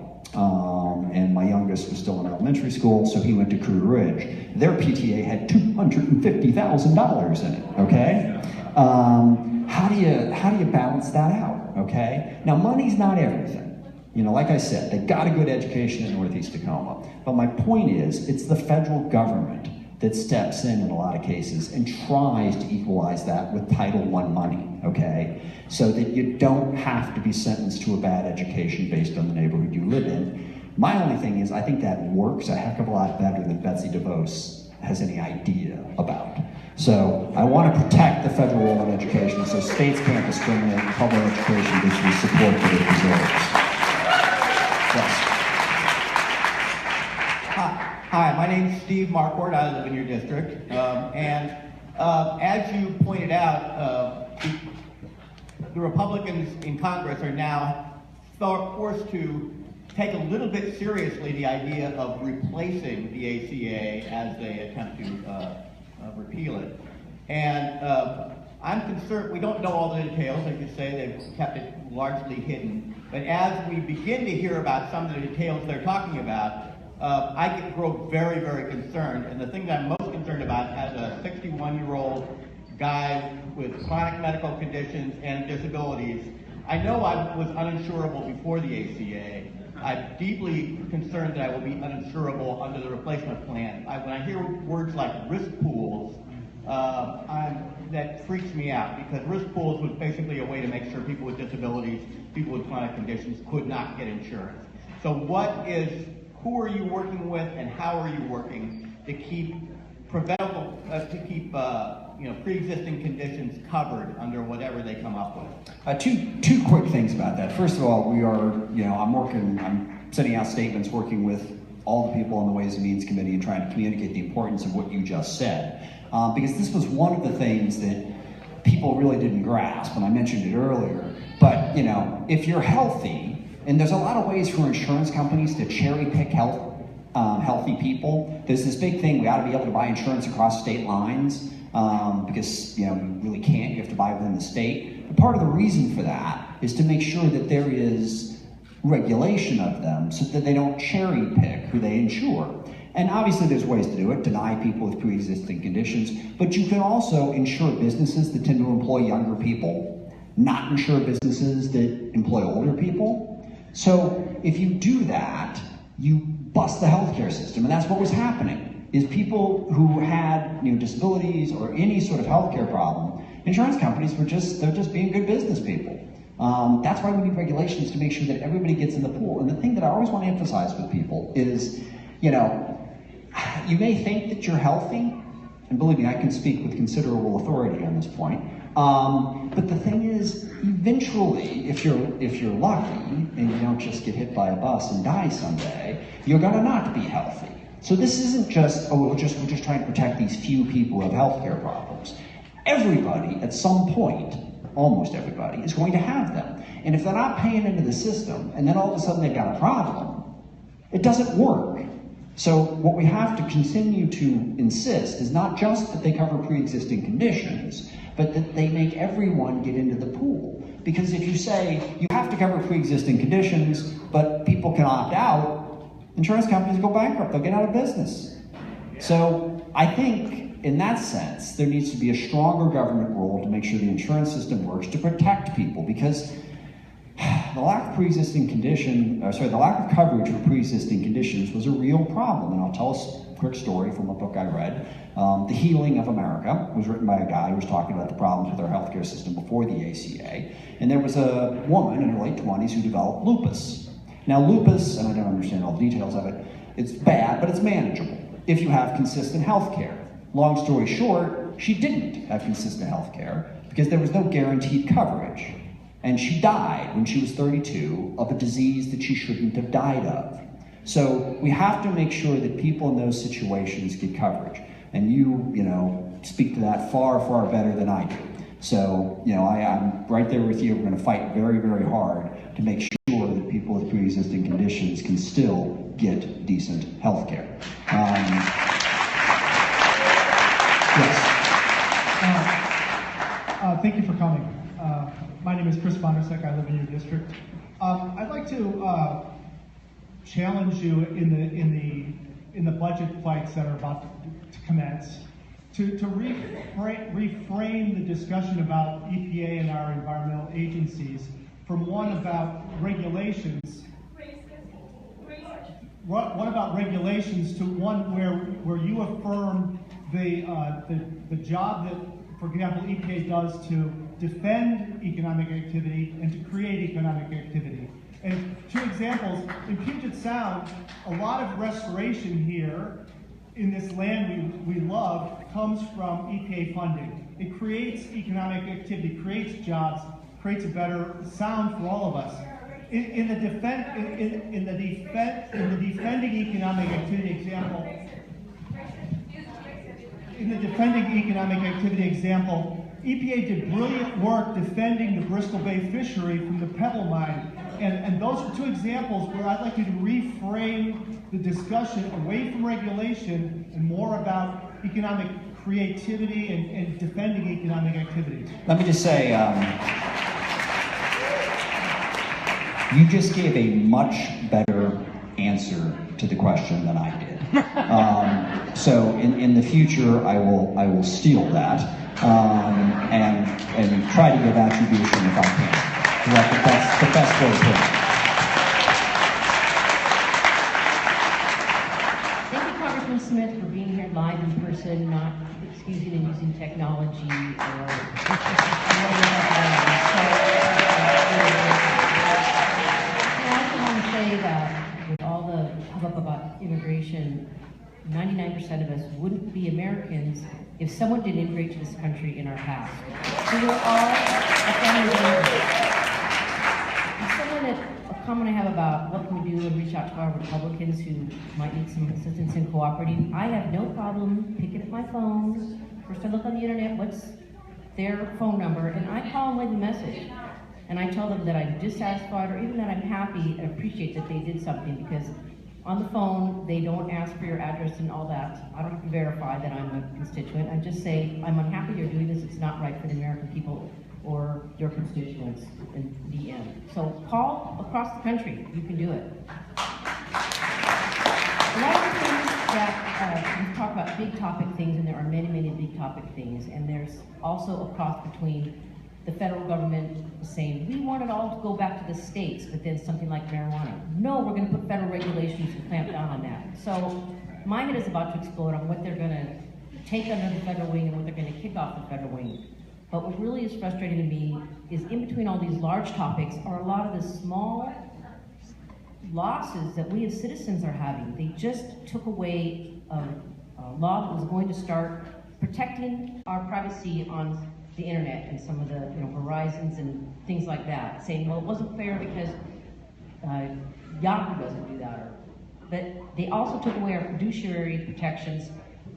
And my youngest was still in elementary school, so he went to Cruder Ridge. Their PTA had $250,000 in it, okay? How do you balance that out, okay? Now, money's not everything. Like I said, they got a good education in Northeast Tacoma. But my point is, it's the federal government that steps in a lot of cases and tries to equalize that with Title I money, okay? So that you don't have to be sentenced to a bad education based on the neighborhood you live in. My only thing is, I think that works a heck of a lot better than Betsy DeVos has any idea about. So I want to protect the federal role in education so states can't discriminate and public education gets the support that it deserves. Yes. Hi, my name's Steve Marquardt. I live in your district. As you pointed out, the Republicans in Congress are now forced to take a little bit seriously the idea of replacing the ACA as they attempt to repeal it. And I'm concerned, we don't know all the details, like you say, they've kept it largely hidden. But as we begin to hear about some of the details they're talking about, I grow very, very concerned. And the thing that I'm most concerned about as a 61-year-old guy with chronic medical conditions and disabilities, I know I was uninsurable before the ACA. I'm deeply concerned that I will be uninsurable under the replacement plan. When I hear words like risk pools, that freaks me out, because risk pools was basically a way to make sure people with disabilities, people with chronic conditions could not get insurance. So who are you working with, and how are you working to keep pre-existing conditions covered under whatever they come up with? Two quick things about that. First of all, we are, I'm sending out statements working with all the people on the Ways and Means Committee and trying to communicate the importance of what you just said. Because this was one of the things that people really didn't grasp, and I mentioned it earlier. But, if you're healthy, and there's a lot of ways for insurance companies to cherry pick healthy people. There's this big thing, we ought to be able to buy insurance across state lines, because you really can't, you have to buy within the state. But part of the reason for that is to make sure that there is regulation of them so that they don't cherry pick who they insure. And obviously there's ways to do it, deny people with pre-existing conditions, but you can also insure businesses that tend to employ younger people, not insure businesses that employ older people. So if you do that, you bust the healthcare system, and that's what was happening, is people who had disabilities or any sort of healthcare problem, insurance companies they're just being good business people. That's why we need regulations to make sure that everybody gets in the pool. And the thing that I always want to emphasize with people is, you may think that you're healthy, and believe me, I can speak with considerable authority on this point. But the thing is, eventually, if you're lucky and you don't just get hit by a bus and die someday, you're gonna not be healthy. So this isn't just, we're just trying to protect these few people who have healthcare problems. Everybody, at some point, almost everybody, is going to have them. And if they're not paying into the system, and then all of a sudden they've got a problem, it doesn't work. So what we have to continue to insist is not just that they cover pre-existing conditions, but that they make everyone get into the pool. Because if you say you have to cover pre-existing conditions, but people can opt out, insurance companies go bankrupt, they'll get out of business. So I think in that sense, there needs to be a stronger government role to make sure the insurance system works to protect people, because the lack of the lack of coverage for pre-existing conditions was a real problem. And I'll tell a quick story from a book I read. The Healing of America. It was written by a guy who was talking about the problems with our healthcare system before the ACA. And there was a woman in her late 20s who developed lupus. Now lupus, and I don't understand all the details of it, it's bad, but it's manageable if you have consistent health care. Long story short, she didn't have consistent health care because there was no guaranteed coverage. And she died when she was 32 of a disease that she shouldn't have died of. So we have to make sure that people in those situations get coverage. And you speak to that far, far better than I do. So, I'm right there with you. We're going to fight very, very hard to make sure that people with pre-existing conditions can still get decent health care. Yes. Thank you for coming. My name is Chris Bondersek. I live in your district. I'd like to challenge you in the budget fights that are about to commence to reframe the discussion about EPA and our environmental agencies from one about regulations. What about regulations to one where you affirm the job that, for example, EPA does to defend economic activity and to create economic activity. And two examples, in Puget Sound, a lot of restoration here in this land we love comes from EPA funding. It creates economic activity, creates jobs, creates a better sound for all of us. In the defending economic activity example, EPA did brilliant work defending the Bristol Bay fishery from the Pebble Mine. And those are two examples where I'd like you to reframe the discussion away from regulation and more about economic creativity and defending economic activity. Let me just say, you just gave a much better answer to the question than I did. So in the future, I will steal that and try to give attribution if I can. That's the best way to put it. Thank you, Congressman Smith, for being here live in person, not excusing and using technology or I also want to say that with all the hubbub about immigration, 99% of us wouldn't be Americans if someone didn't immigrate to this country in our past. We were all a family. A comment I have about what can we do and reach out to our Republicans who might need some assistance in cooperating. I have no problem picking up my phone. First I look on the internet, what's their phone number, and I call and leave a message. And I tell them that I'm dissatisfied or even that I'm happy and appreciate that they did something, because on the phone, they don't ask for your address and all that. I don't have to verify that I'm a constituent. I just say, I'm unhappy you're doing this. It's not right for the American people or your constituents in the end. So call across the country. You can do it. A lot of the things that we talk about big topic things, and there are many, many big topic things, and there's also a cross between the federal government saying, we want it all to go back to the states, but then something like marijuana. No, we're going to put federal regulations and clamp down on that. So my head is about to explode on what they're going to take under the federal wing and what they're going to kick off the federal wing. But what really is frustrating to me is in between all these large topics are a lot of the small losses that we as citizens are having. They just took away a law that was going to start protecting our privacy on the internet and some of the Verizons and things like that, saying, well, it wasn't fair because Yahoo doesn't do that. But they also took away our fiduciary protections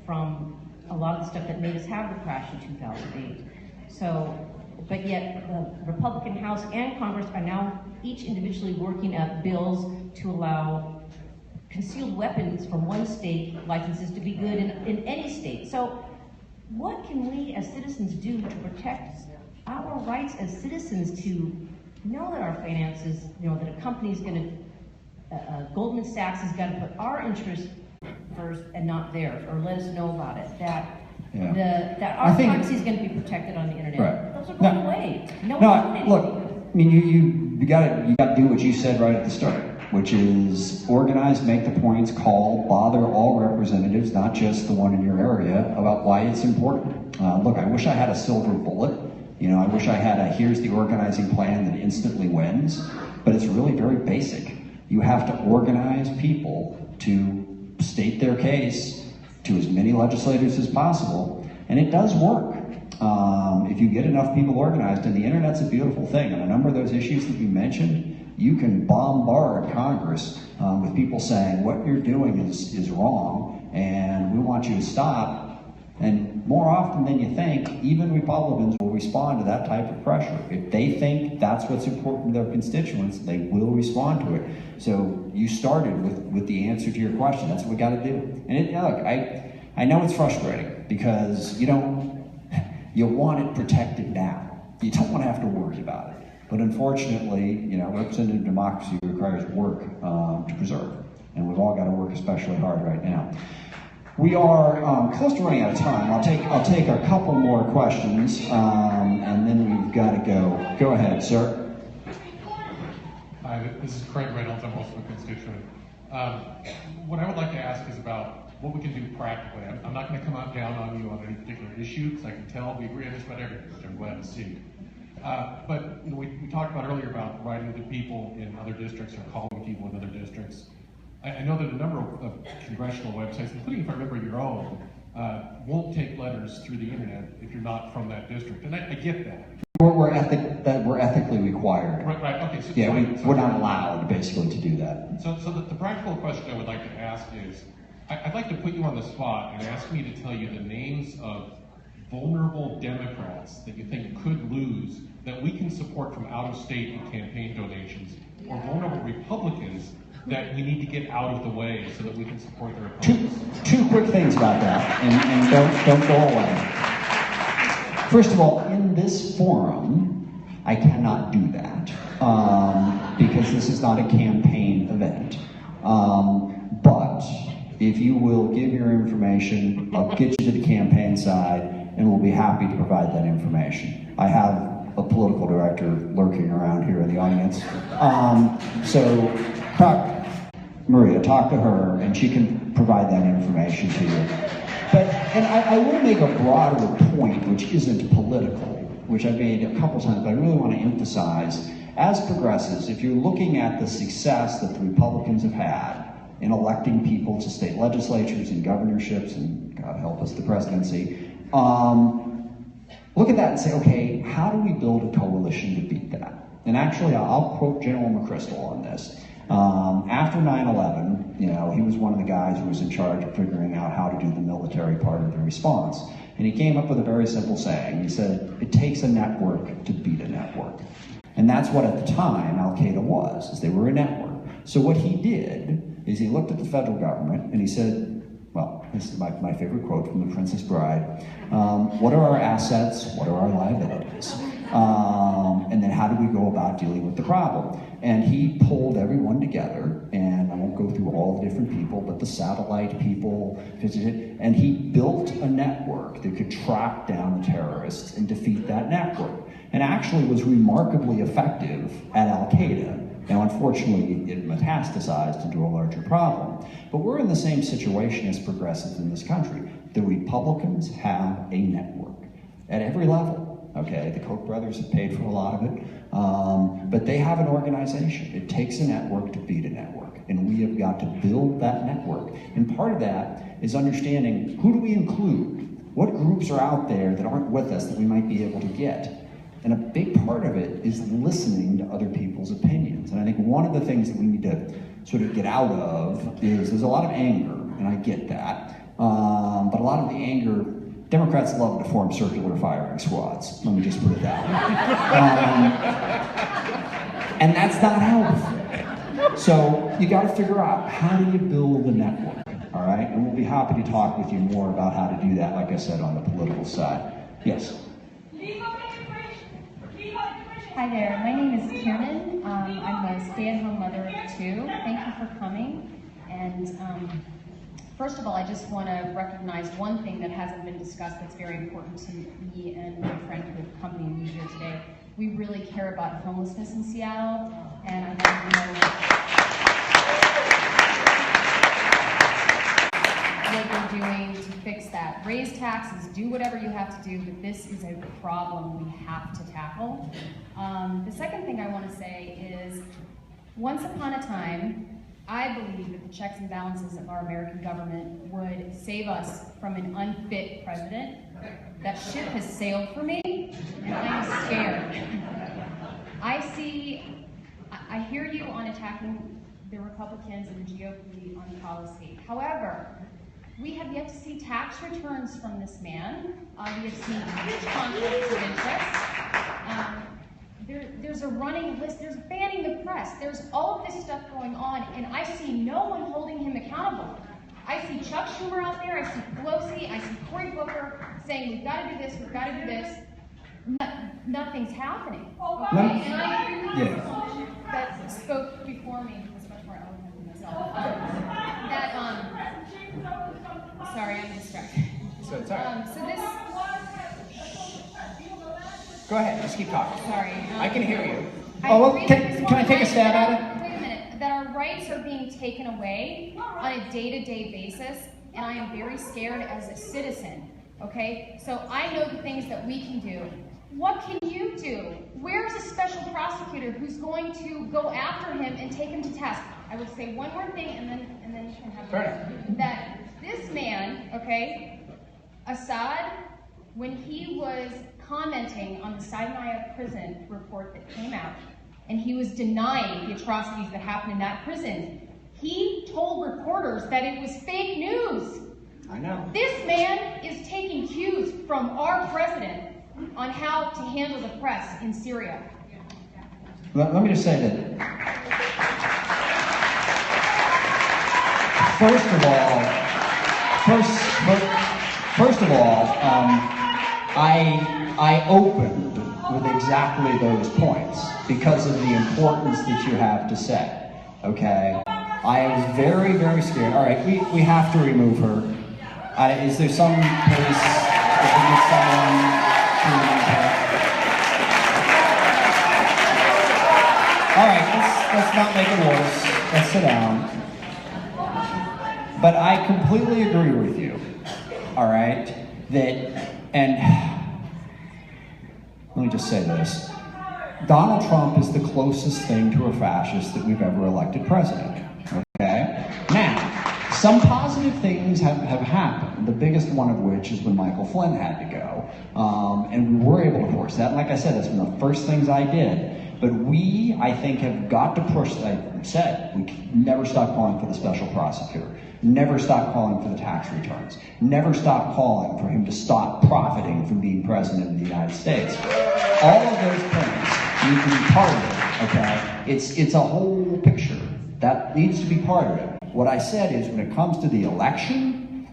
from a lot of the stuff that made us have the crash in 2008. So, but yet the Republican House and Congress are now each individually working up bills to allow concealed weapons from one state licenses to be good in any state. So what can we as citizens do to protect our rights as citizens to know that our finances, that a company's gonna, Goldman Sachs has got to put our interest first and not theirs, or let us know about it, that our privacy is going to be protected on the internet. Right. Those are going away. No No, one's doing anything. look, I mean, you got to do what you said right at the start, which is organize, make the points, call, bother all representatives, not just the one in your area, about why it's important. Look, I wish I had a silver bullet. I wish I had here's the organizing plan that instantly wins, but it's really very basic. You have to organize people to state their case to as many legislators as possible, and it does work. If you get enough people organized, and the internet's a beautiful thing, and a number of those issues that you mentioned, you can bombard Congress with people saying what you're doing is wrong, and we want you to stop. And more often than you think, even Republicans will respond to that type of pressure. If they think that's what's important to their constituents, they will respond to it. So you started with the answer to your question. That's what we got to do. And look, I know it's frustrating because you want it protected now. You don't want to have to worry about it. But unfortunately, representative democracy requires work to preserve, and we've all got to work especially hard right now. We are close to running out of time. I'll take a couple more questions, and then we've got to go. Go ahead, sir. Hi, this is Craig Reynolds. I'm also a constituent. What I would like to ask is about what we can do practically. I'm not going to come out down on you on any particular issue, because I can tell we agree on just about everything, which I'm glad to see. But we talked about earlier about writing to people in other districts or calling people in other districts. I know that a number of congressional websites, including, if I remember, your own, won't take letters through the internet if you're not from that district, and I get that. We're ethically required. Right. Okay. So, yeah, we're not allowed basically to do that. So the practical question I would like to ask is, I'd like to put you on the spot and ask me to tell you the names of vulnerable Democrats that you think could lose that we can support from out of state in campaign donations, or vulnerable Republicans that we need to get out of the way so that we can support their opponents. Two quick things about that, and don't go away. First of all, in this forum, I cannot do that because this is not a campaign event. But if you will give your information, I'll get you to the campaign side, and we'll be happy to provide that information. I have a political director lurking around here in the audience. Maria, talk to her, and she can provide that information to you. And I will make a broader point, which isn't political, which I've made a couple times, but I really want to emphasize. As progressives, if you're looking at the success that the Republicans have had in electing people to state legislatures and governorships, and God help us, the presidency, look at that and say, okay, how do we build a coalition to beat that? And actually, I'll quote General McChrystal on this. After 9/11, he was one of the guys who was in charge of figuring out how to do the military part of the response. And he came up with a very simple saying. He said, it takes a network to beat a network. And that's what at the time Al-Qaeda was, is they were a network. So what he did is he looked at the federal government and he said, well, this is my favorite quote from The Princess Bride, what are our assets, what are our liabilities? And then how do we go about dealing with the problem? And he pulled everyone together, and I won't go through all the different people, but the satellite people, and he built a network that could track down the terrorists and defeat that network, and actually was remarkably effective at Al-Qaeda. Now, unfortunately, it metastasized into a larger problem. But we're in the same situation as progressives in this country. The Republicans have a network at every level. Okay, the Koch brothers have paid for a lot of it, but they have an organization. It takes a network to beat a network, and we have got to build that network. And part of that is understanding, who do we include? What groups are out there that aren't with us that we might be able to get? And a big part of it is listening to other people's opinions. And I think one of the things that we need to sort of get out of is there's a lot of anger, and I get that, but a lot of the anger, Democrats love to form circular firing squads. Let me just put it that way. And that's not helpful. So you got to figure out, how do you build a network, all right? And we'll be happy to talk with you more about how to do that, like I said, on the political side. Yes? Hi there, my name is Kieran. I'm a stay-at-home mother of 2. Thank you for coming. And first of all, I just want to recognize one thing that hasn't been discussed that's very important to me and my friend who accompanied me here today. We really care about homelessness in Seattle, and I want to know what you're doing to fix that. Raise taxes, do whatever you have to do, but this is a problem we have to tackle. The second thing I want to say is, once upon a time, I believe that the checks and balances of our American government would save us from an unfit president. That ship has sailed for me, and I'm scared. I hear you on attacking the Republicans and the GOP on policy. However, we have yet to see tax returns from this man. We have seen huge conflicts of interest. There's a running list. There's banning the press. There's all of this stuff going on, and I see no one holding him accountable. I see Chuck Schumer out there. I see Pelosi. I see Cory Booker saying, we've got to do this, we've got to do this. Nothing's happening. Okay? And I agree with the that spoke before me, who was much more eloquent than myself. Sorry, I'm distracted. So it's all right. So this. Go ahead, just keep talking. Sorry. I can hear you. Can I take a stab at it? Wait a minute. That our rights are being taken away on a day-to-day basis, and I am very scared as a citizen. Okay? So I know the things that we can do. What can you do? Where's a special prosecutor who's going to go after him and take him to task? I would say one more thing, and then you can have that. This man, okay, Assad, when he was commenting on the Sinai prison report that came out, and he was denying the atrocities that happened in that prison, he told reporters that it was fake news. I know. This man is taking cues from our president on how to handle the press in Syria. Let me just say that, first of all, I opened with exactly those points because of the importance that you have to say, okay? I was very, very scared. All right, we have to remove her. Is there some place that we get someone to remove her? All right, let's not make it worse. Let's sit down. But I completely agree with you, all right, and let me just say this. Donald Trump is the closest thing to a fascist that we've ever elected president, okay? Now, some positive things have happened, the biggest one of which is when Michael Flynn had to go, and we were able to force that. And like I said, that's one of the first things I did. But we, I think, have got to push, I said, we never stop calling for the special prosecutor. Never stop calling for the tax returns. Never stop calling for him to stop profiting from being president of the United States. All of those things need to be part of it, okay? It's a whole picture. That needs to be part of it. What I said is, when it comes to the election,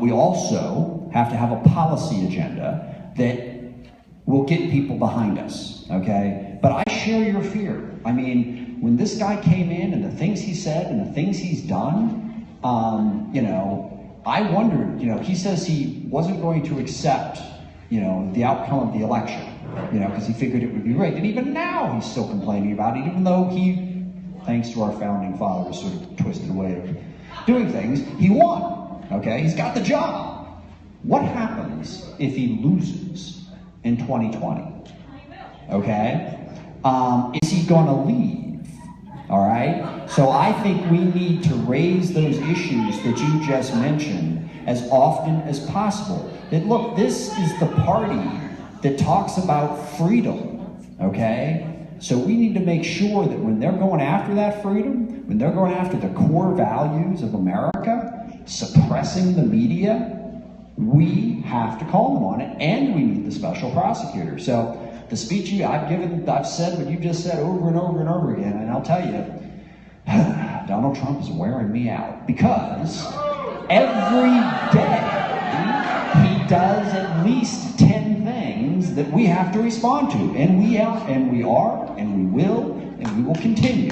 we also have to have a policy agenda that will get people behind us, okay? But I share your fear. I mean, when this guy came in and the things he said and the things he's done, I wondered, he says he wasn't going to accept, the outcome of the election, because he figured it would be rigged. And even now he's still complaining about it, even though he, thanks to our founding fathers' sort of twisted way of doing things, he won, okay? He's got the job. What happens if he loses in 2020, okay? Is he going to leave? All right? So I think we need to raise those issues that you just mentioned as often as possible. That, look, this is the party that talks about freedom, okay? So we need to make sure that when they're going after that freedom, when they're going after the core values of America, suppressing the media, we have to call them on it, and we need the special prosecutor. So the speech I've given, I've said what you just said over and over and over again, and I'll tell you, Donald Trump is wearing me out because every day he does at least 10 things that we have to respond to, and we are, and we will continue.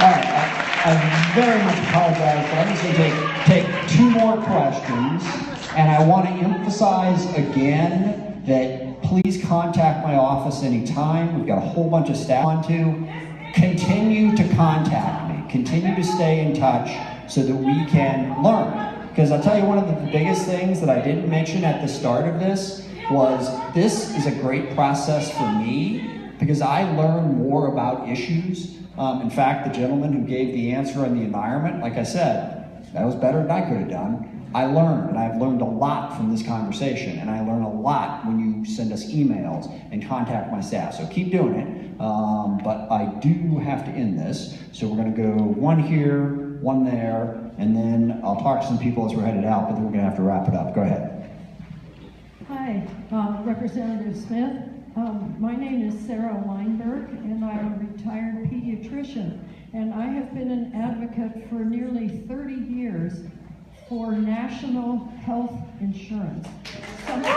All right, I very much apologize, but I'm just going to take 2 more questions, and I want to emphasize again that please contact my office anytime. We've got a whole bunch of staff on to. Continue to contact me. Continue to stay in touch so that we can learn. Because I'll tell you, one of the biggest things that I didn't mention at the start of this was this is a great process for me because I learn more about issues. In fact, the gentleman who gave the answer on the environment, like I said, that was better than I could have done. I learned, and I've learned a lot from this conversation, and I learn a lot when you send us emails and contact my staff. So keep doing it, but I do have to end this. So we're gonna go 1 here, 1 there, and then I'll talk to some people as we're headed out, but then we're gonna have to wrap it up. Go ahead. Hi, Representative Smith. My name is Sarah Weinberg, and I'm a retired pediatrician, and I have been an advocate for nearly 30 years for national health insurance. This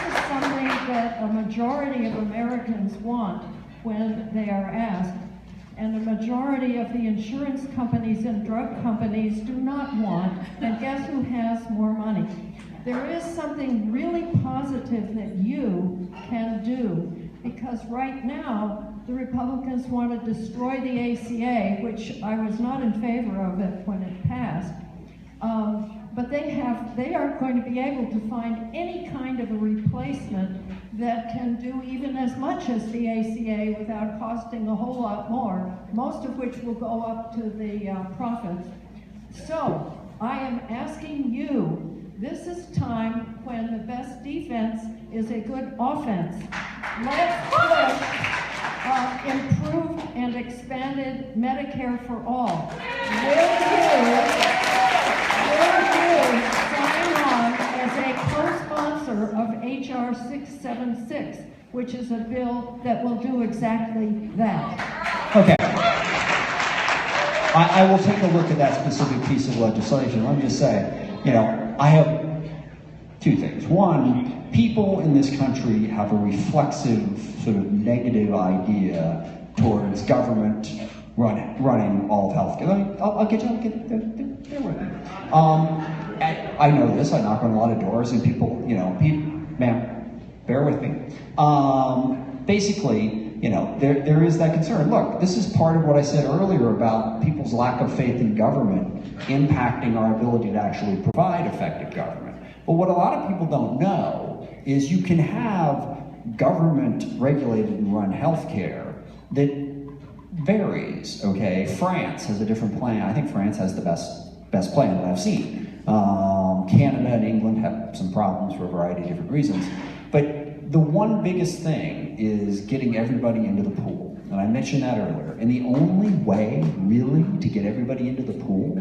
is something that a majority of Americans want when they are asked, and a majority of the insurance companies and drug companies do not want, and guess who has more money? There is something really positive that you can do, because right now, the Republicans want to destroy the ACA, which I was not in favor of it when it passed. But they aren't going to be able to find any kind of a replacement that can do even as much as the ACA without costing a whole lot more, most of which will go up to the profits. So I am asking you, this is time when the best defense is a good offense. Let's push improved and expanded Medicare for all. Will you sign on as a co-sponsor of H.R. 676, which is a bill that will do exactly that? Okay. I will take a look at that specific piece of legislation. Let me just say, you know, I have 2 things. One, people in this country have a reflexive, sort of negative idea towards government running all of healthcare. I'll get there with me. I know this. I knock on a lot of doors, and people, you know, ma'am, bear with me. Basically, you know, there is that concern. Look, this is part of what I said earlier about people's lack of faith in government impacting our ability to actually provide effective government. But what a lot of people don't know is you can have government-regulated and run healthcare that varies, okay? France has a different plan. I think France has the best plan that I've seen. Canada and England have some problems for a variety of different reasons. But the one biggest thing is getting everybody into the pool. And I mentioned that earlier. And the only way, really, to get everybody into the pool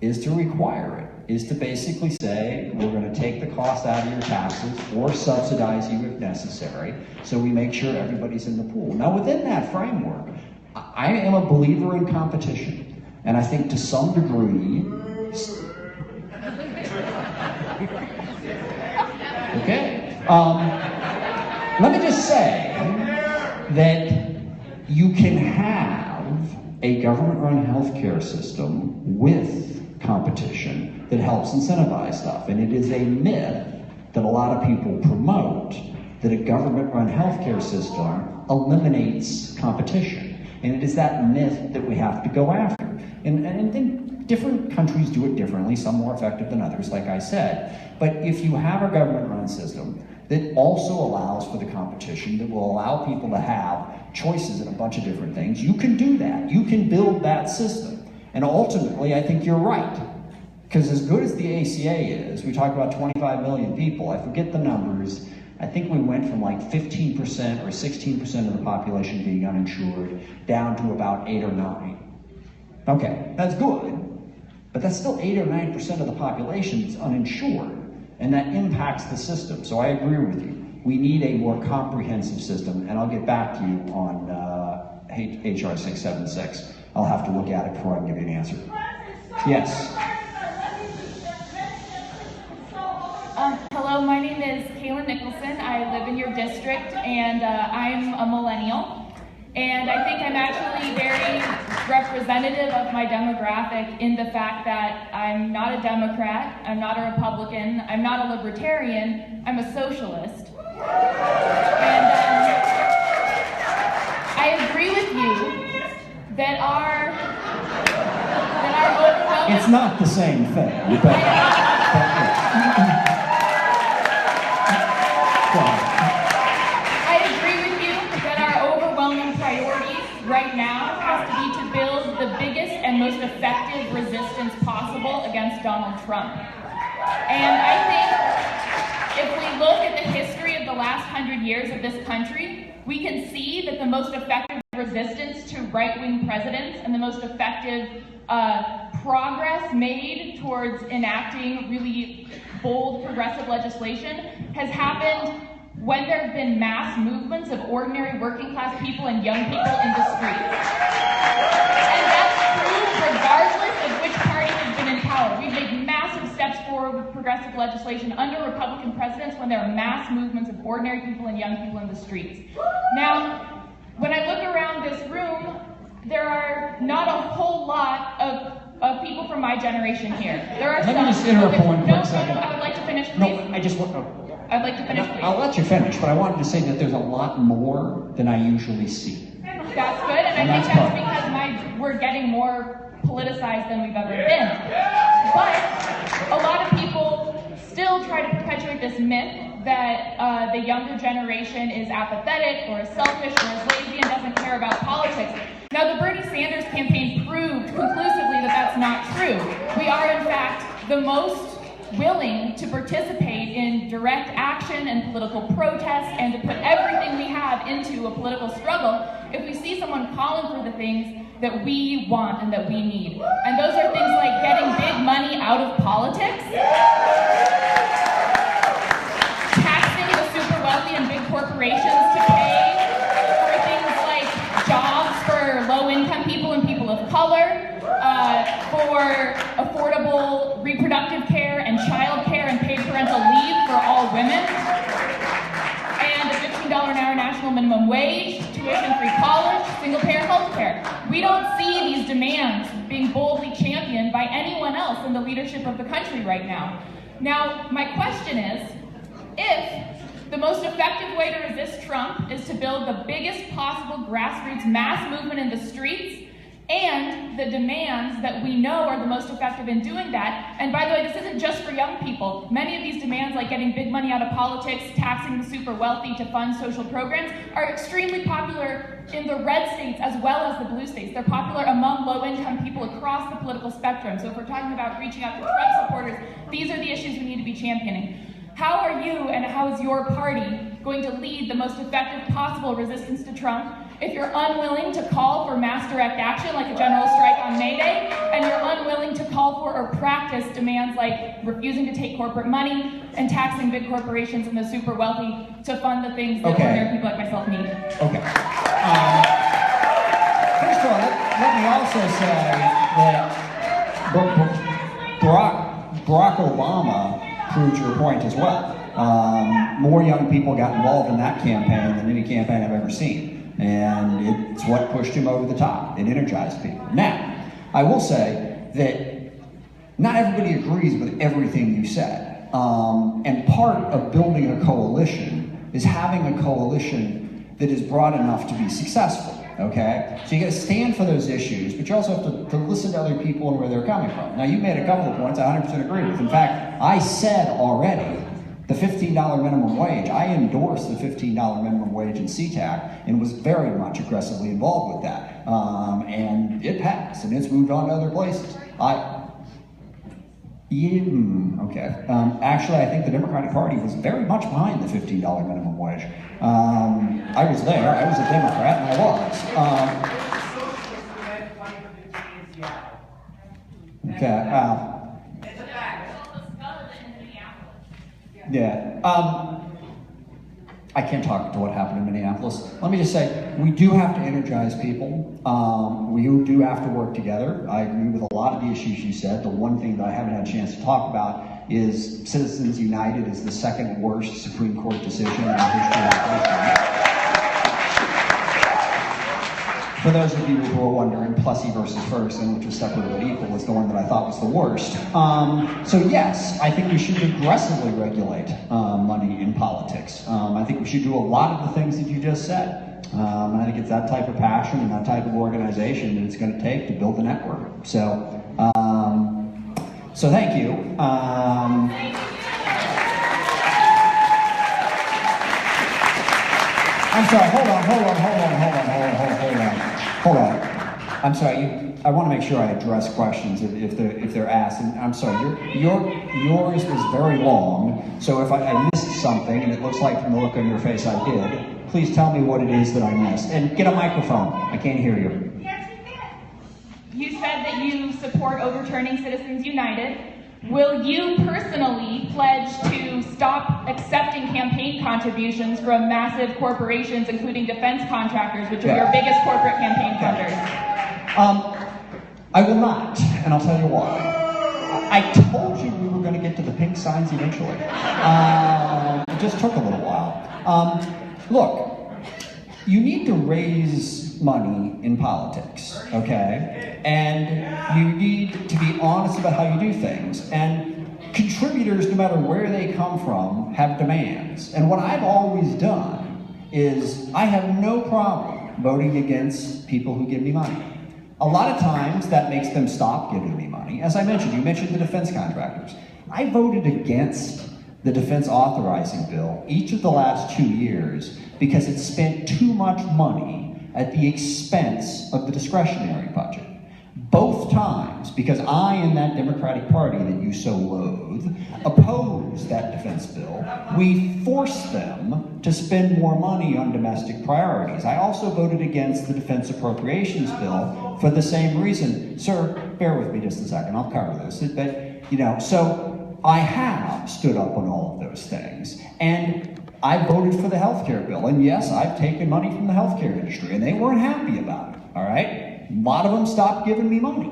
is to require it. Is to basically say, we're going to take the cost out of your taxes or subsidize you if necessary, so we make sure everybody's in the pool. Now, within that framework, I am a believer in competition, and I think to some degree, okay, let me just say that you can have a government-run healthcare system with competition that helps incentivize stuff. And it is a myth that a lot of people promote that a government-run healthcare system eliminates competition. And it is that myth that we have to go after. And different countries do it differently, some more effective than others, like I said. But if you have a government-run system that also allows for the competition, that will allow people to have choices in a bunch of different things, you can do that. You can build that system. And ultimately, I think you're right. Because as good as the ACA is, we talk about 25 million people, I forget the numbers, I think we went from like 15% or 16% of the population being uninsured down to about 8 or 9. Okay, that's good, but that's still 8 or 9% of the population that's uninsured. and that impacts the system. So I agree with you. We need a more comprehensive system, and I'll get back to you on HR 676. I'll have to look at it before I can give you an answer. Yes. Hello, my name is Kaylin Nicholson. I live in your district, and I'm a millennial. And I think I'm actually very representative of my demographic in the fact that I'm not a Democrat, I'm not a Republican, I'm not a libertarian, I'm a socialist. And I agree with you that our overwhelming... It's not the same thing. I agree with you that our overwhelming priority right now has to be to build the biggest and most effective resistance possible against Donald Trump. And I think if we look at the history of the last 100 years of this country, we can see that the most effective resistance to right-wing presidents and the most effective progress made towards enacting really bold progressive legislation has happened when there have been mass movements of ordinary working class people and young people in the streets. And that's true regardless of which party has been in power. We've made massive steps forward with progressive legislation under Republican presidents when there are mass movements of ordinary people and young people in the streets. Now, when I look around this room, there are not a whole lot of people from my generation here. There are Let me just interrupt for one quick No, second. I would like to finish, please. No, I just want... I'd like to finish, please. I'll let you finish, but I wanted to say that there's a lot more than I usually see. That's good, and I think that's because we're getting more politicized than we've ever been. But a lot of people still try to perpetuate this myth that the younger generation is apathetic or is selfish or is lazy and doesn't care about politics. Now, the Bernie Sanders campaign proved conclusively that that's not true. We are, in fact, the most willing to participate in direct action and political protest and to put everything we have into a political struggle if we see someone calling for the things that we want and that we need. And those are things like getting big money out of politics, taxing the super wealthy and big corporations to pay for things like jobs for low-income people and people of color, for affordable reproductive care and child care and paid parental leave for all women, and a $15 an hour national minimum wage, tuition-free college, single-payer health care. We don't see these demands being boldly championed by anyone else in the leadership of the country right now. Now, my question is, if the most effective way to resist Trump is to build the biggest possible grassroots mass movement in the streets, and the demands that we know are the most effective in doing that, and by the way, this isn't just for young people. Many of these demands, like getting big money out of politics, taxing the super wealthy to fund social programs, are extremely popular in the red states as well as the blue states. They're popular among low-income people across the political spectrum. So if we're talking about reaching out to Trump supporters, these are the issues we need to be championing. How are you and how is your party going to lead the most effective possible resistance to Trump if you're unwilling to call for mass direct action like a general strike on May Day, and you're unwilling to call for or practice demands like refusing to take corporate money and taxing big corporations and the super wealthy to fund the things that ordinary people like myself need? Okay. First of all, let me also say that Barack Obama proved your point as well. More young people got involved in that campaign than any campaign I've ever seen. And it's what pushed him over the top. It energized people. Now, I will say that not everybody agrees with everything you said. And part of building a coalition is having a coalition that is broad enough to be successful. Okay? So you gotta stand for those issues, but you also have to listen to other people and where they're coming from. Now, you made a couple of points I 100% agree with. In fact, I said already the $15 minimum wage. I endorsed the $15 minimum wage in CTAC and was very much aggressively involved with that. And it passed, and it's moved on to other places. Actually, I think the Democratic Party was very much behind the $15 minimum wage. I was there. I was a Democrat, and I was. Yeah. I can't talk to what happened in Minneapolis. Let me just say, we do have to energize people. We do have to work together. I agree with a lot of the issues you said. The one thing that I haven't had a chance to talk about is Citizens United is the second worst Supreme Court decision in the history of the country. For those of you who are wondering, Plessy versus Ferguson, which was separate but equal, was the one that I thought was the worst. So yes, I think we should aggressively regulate money in politics. I think we should do a lot of the things that you just said. I think it's that type of passion and that type of organization that it's going to take to build a network. So, so thank you. I'm sorry, hold on. I'm sorry, I want to make sure I address questions if they're asked. And I'm sorry, yours was very long, so if I missed something, and it looks like from the look on your face I did, please tell me what it is that I missed. And get a microphone, I can't hear you. You said that you support overturning Citizens United. Will you personally pledge to stop accepting campaign contributions from massive corporations, including defense contractors, which are your biggest corporate campaign funders? I will not, and I'll tell you why. I told you we were going to get to the pink signs eventually. It just took a little while. Look, you need to raise money in politics, okay? And you need to be honest about how you do things. And contributors, no matter where they come from, have demands. And what I've always done is I have no problem voting against people who give me money. A lot of times that makes them stop giving me money. As I mentioned, you mentioned the defense contractors. I voted against the defense authorizing bill each of the last 2 years because it spent too much money at the expense of the discretionary budget. Both times, because I and that Democratic Party that you so loathe opposed that defense bill, we forced them to spend more money on domestic priorities. I also voted against the defense appropriations bill for the same reason. Sir, bear with me just a second, I'll cover this. But, you know, so I have stood up on all of those things. And I voted for the healthcare bill. And yes, I've taken money from the healthcare industry, and they weren't happy about it, all right? A lot of them stopped giving me money.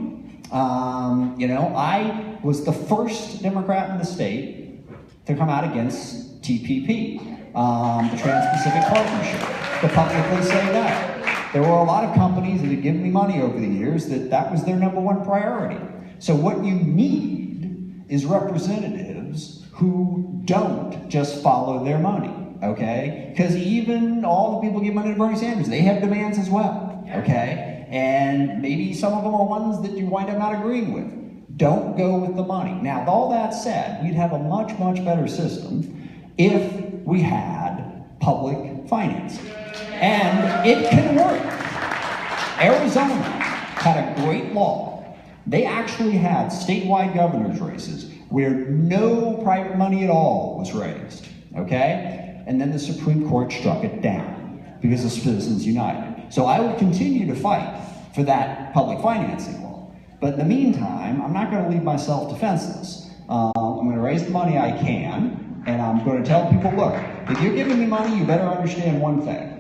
You know, I was the first Democrat in the state to come out against TPP, the Trans-Pacific Partnership, to publicly say that. There were a lot of companies that had given me money over the years that was their #1 priority. So what you need is representatives who don't just follow their money, okay? Because even all the people who give money to Bernie Sanders, they have demands as well, okay? And maybe some of them are ones that you wind up not agreeing with. Don't go with the money. Now, with all that said, we'd have a much, much better system if we had public financing. And it can work. Arizona had a great law. They actually had statewide governor's races where no private money at all was raised, okay? And then the Supreme Court struck it down because of Citizens United. So I will continue to fight for that public financing law. But in the meantime, I'm not going to leave myself defenseless. I'm going to raise the money I can, and I'm going to tell people, look, if you're giving me money, you better understand one thing.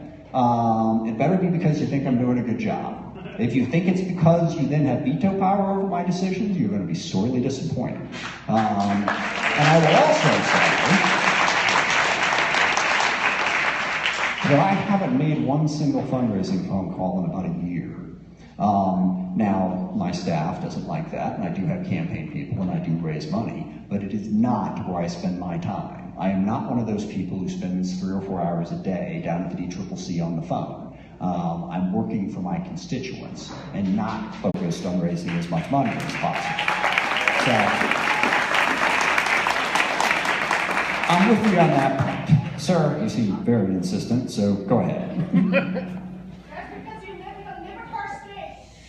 It better be because you think I'm doing a good job. If you think it's because you then have veto power over my decisions, you're going to be sorely disappointed. And I will also say that I haven't made one single fundraising phone call in about a year. Now, my staff doesn't like that, and I do have campaign people, and I do raise money, but it is not where I spend my time. I am not one of those people who spends 3 or 4 hours a day down at the DCCC on the phone. I'm working for my constituents and not focused on raising as much money as possible. So, I'm with you on that point. Sir, you seem very insistent, so go ahead.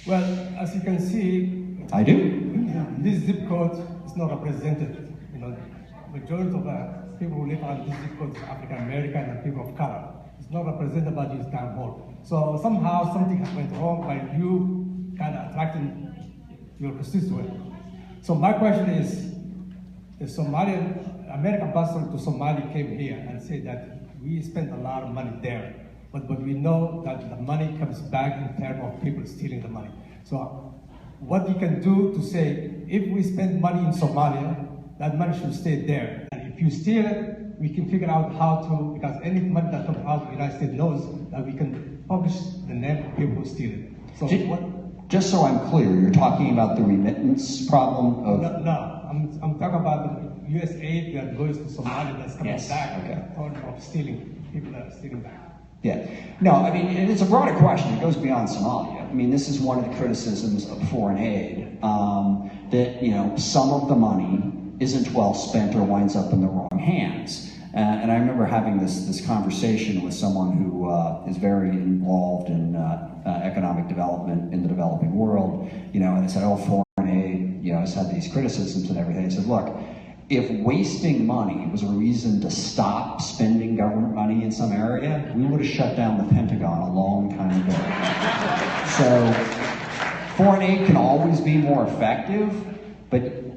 Well, as you can see, I do. This zip code is not represented. You know, majority of the people who live on this zip code is African American and people of color. It's not represented by this town hall. So somehow something went wrong by you kind of attracting your constituent. So my question is, the Somalian American ambassador to Somalia came here and said that we spent a lot of money there, but we know that the money comes back in terms of people stealing the money. So what you can do to say, if we spend money in Somalia, that money should stay there. And if you steal it, we can figure out how to, because any money that comes out of the United States knows that we can publish the name of people who steal it. So just so I'm clear, you're talking about the remittance problem of... No, I'm talking about the U.S. aid that goes to Somalia that's coming back of stealing, people that are stealing back. Yeah. No, I mean, it's a broader question. It goes beyond Somalia. I mean, this is one of the criticisms of foreign aid, that, you know, some of the money isn't well spent or winds up in the wrong hands. And I remember having this conversation with someone who is very involved in economic development in the developing world, you know, and they said, oh, foreign aid, you know, has had these criticisms and everything. I said, look, if wasting money was a reason to stop spending government money in some area, we would have shut down the Pentagon a long time ago. So foreign aid can always be more effective,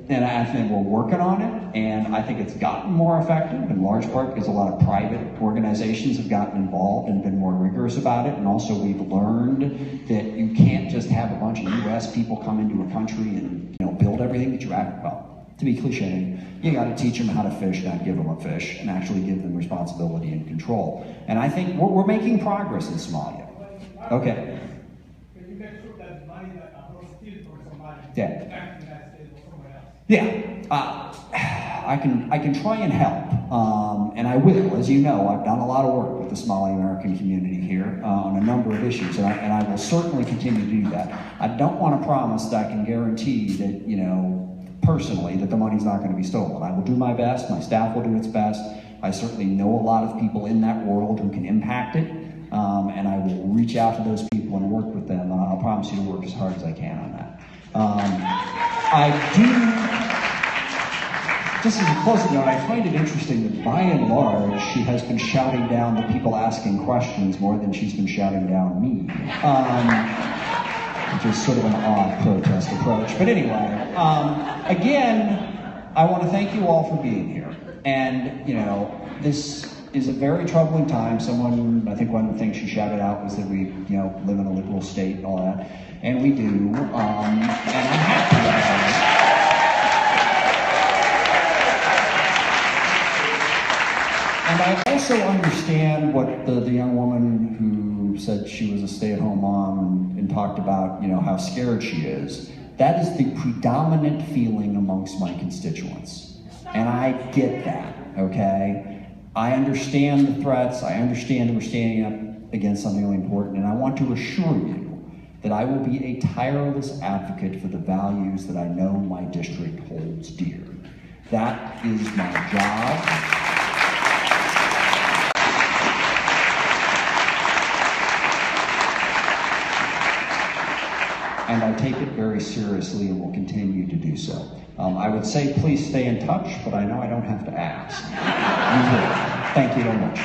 and I think we're working on it, and I think it's gotten more effective in large part because a lot of private organizations have gotten involved and been more rigorous about it, and also we've learned that you can't just have a bunch of US people come into a country and, you know, build everything that you act about. To be cliche, you got to teach them how to fish, not give them a fish, and actually give them responsibility and control. And I think we're making progress in Somalia. Okay. Can you make sure that money that are stealing from Somalia Yeah. back to the United States or somewhere else? Yeah, I can try and help, and I will. As you know, I've done a lot of work with the Somali American community here on a number of issues, and I will certainly continue to do that. I don't want to promise that I can guarantee that, you know, personally, that the money's not going to be stolen. I will do my best. My staff will do its best. I certainly know a lot of people in that world who can impact it, and I will reach out to those people and work with them. I'll promise you to work as hard as I can on that. I do, just as a closing note, I find it interesting that by and large, she has been shouting down the people asking questions more than she's been shouting down me. Which is sort of an odd protest approach. But anyway, again, I want to thank you all for being here. And, you know, this is a very troubling time. Someone, I think one of the things she shouted out was that we, you know, live in a liberal state and all that. And we do. And I'm happy about it. And I also understand what the young woman who said she was a stay-at-home mom and talked about, you know, how scared she is. That is the predominant feeling amongst my constituents. And I get that, okay? I understand the threats. I understand that we're standing up against something really important. And I want to assure you that I will be a tireless advocate for the values that I know my district holds dear. That is my job. And I take it very seriously and will continue to do so. I would say please stay in touch, but I know I don't have to ask. You will. Thank you very much.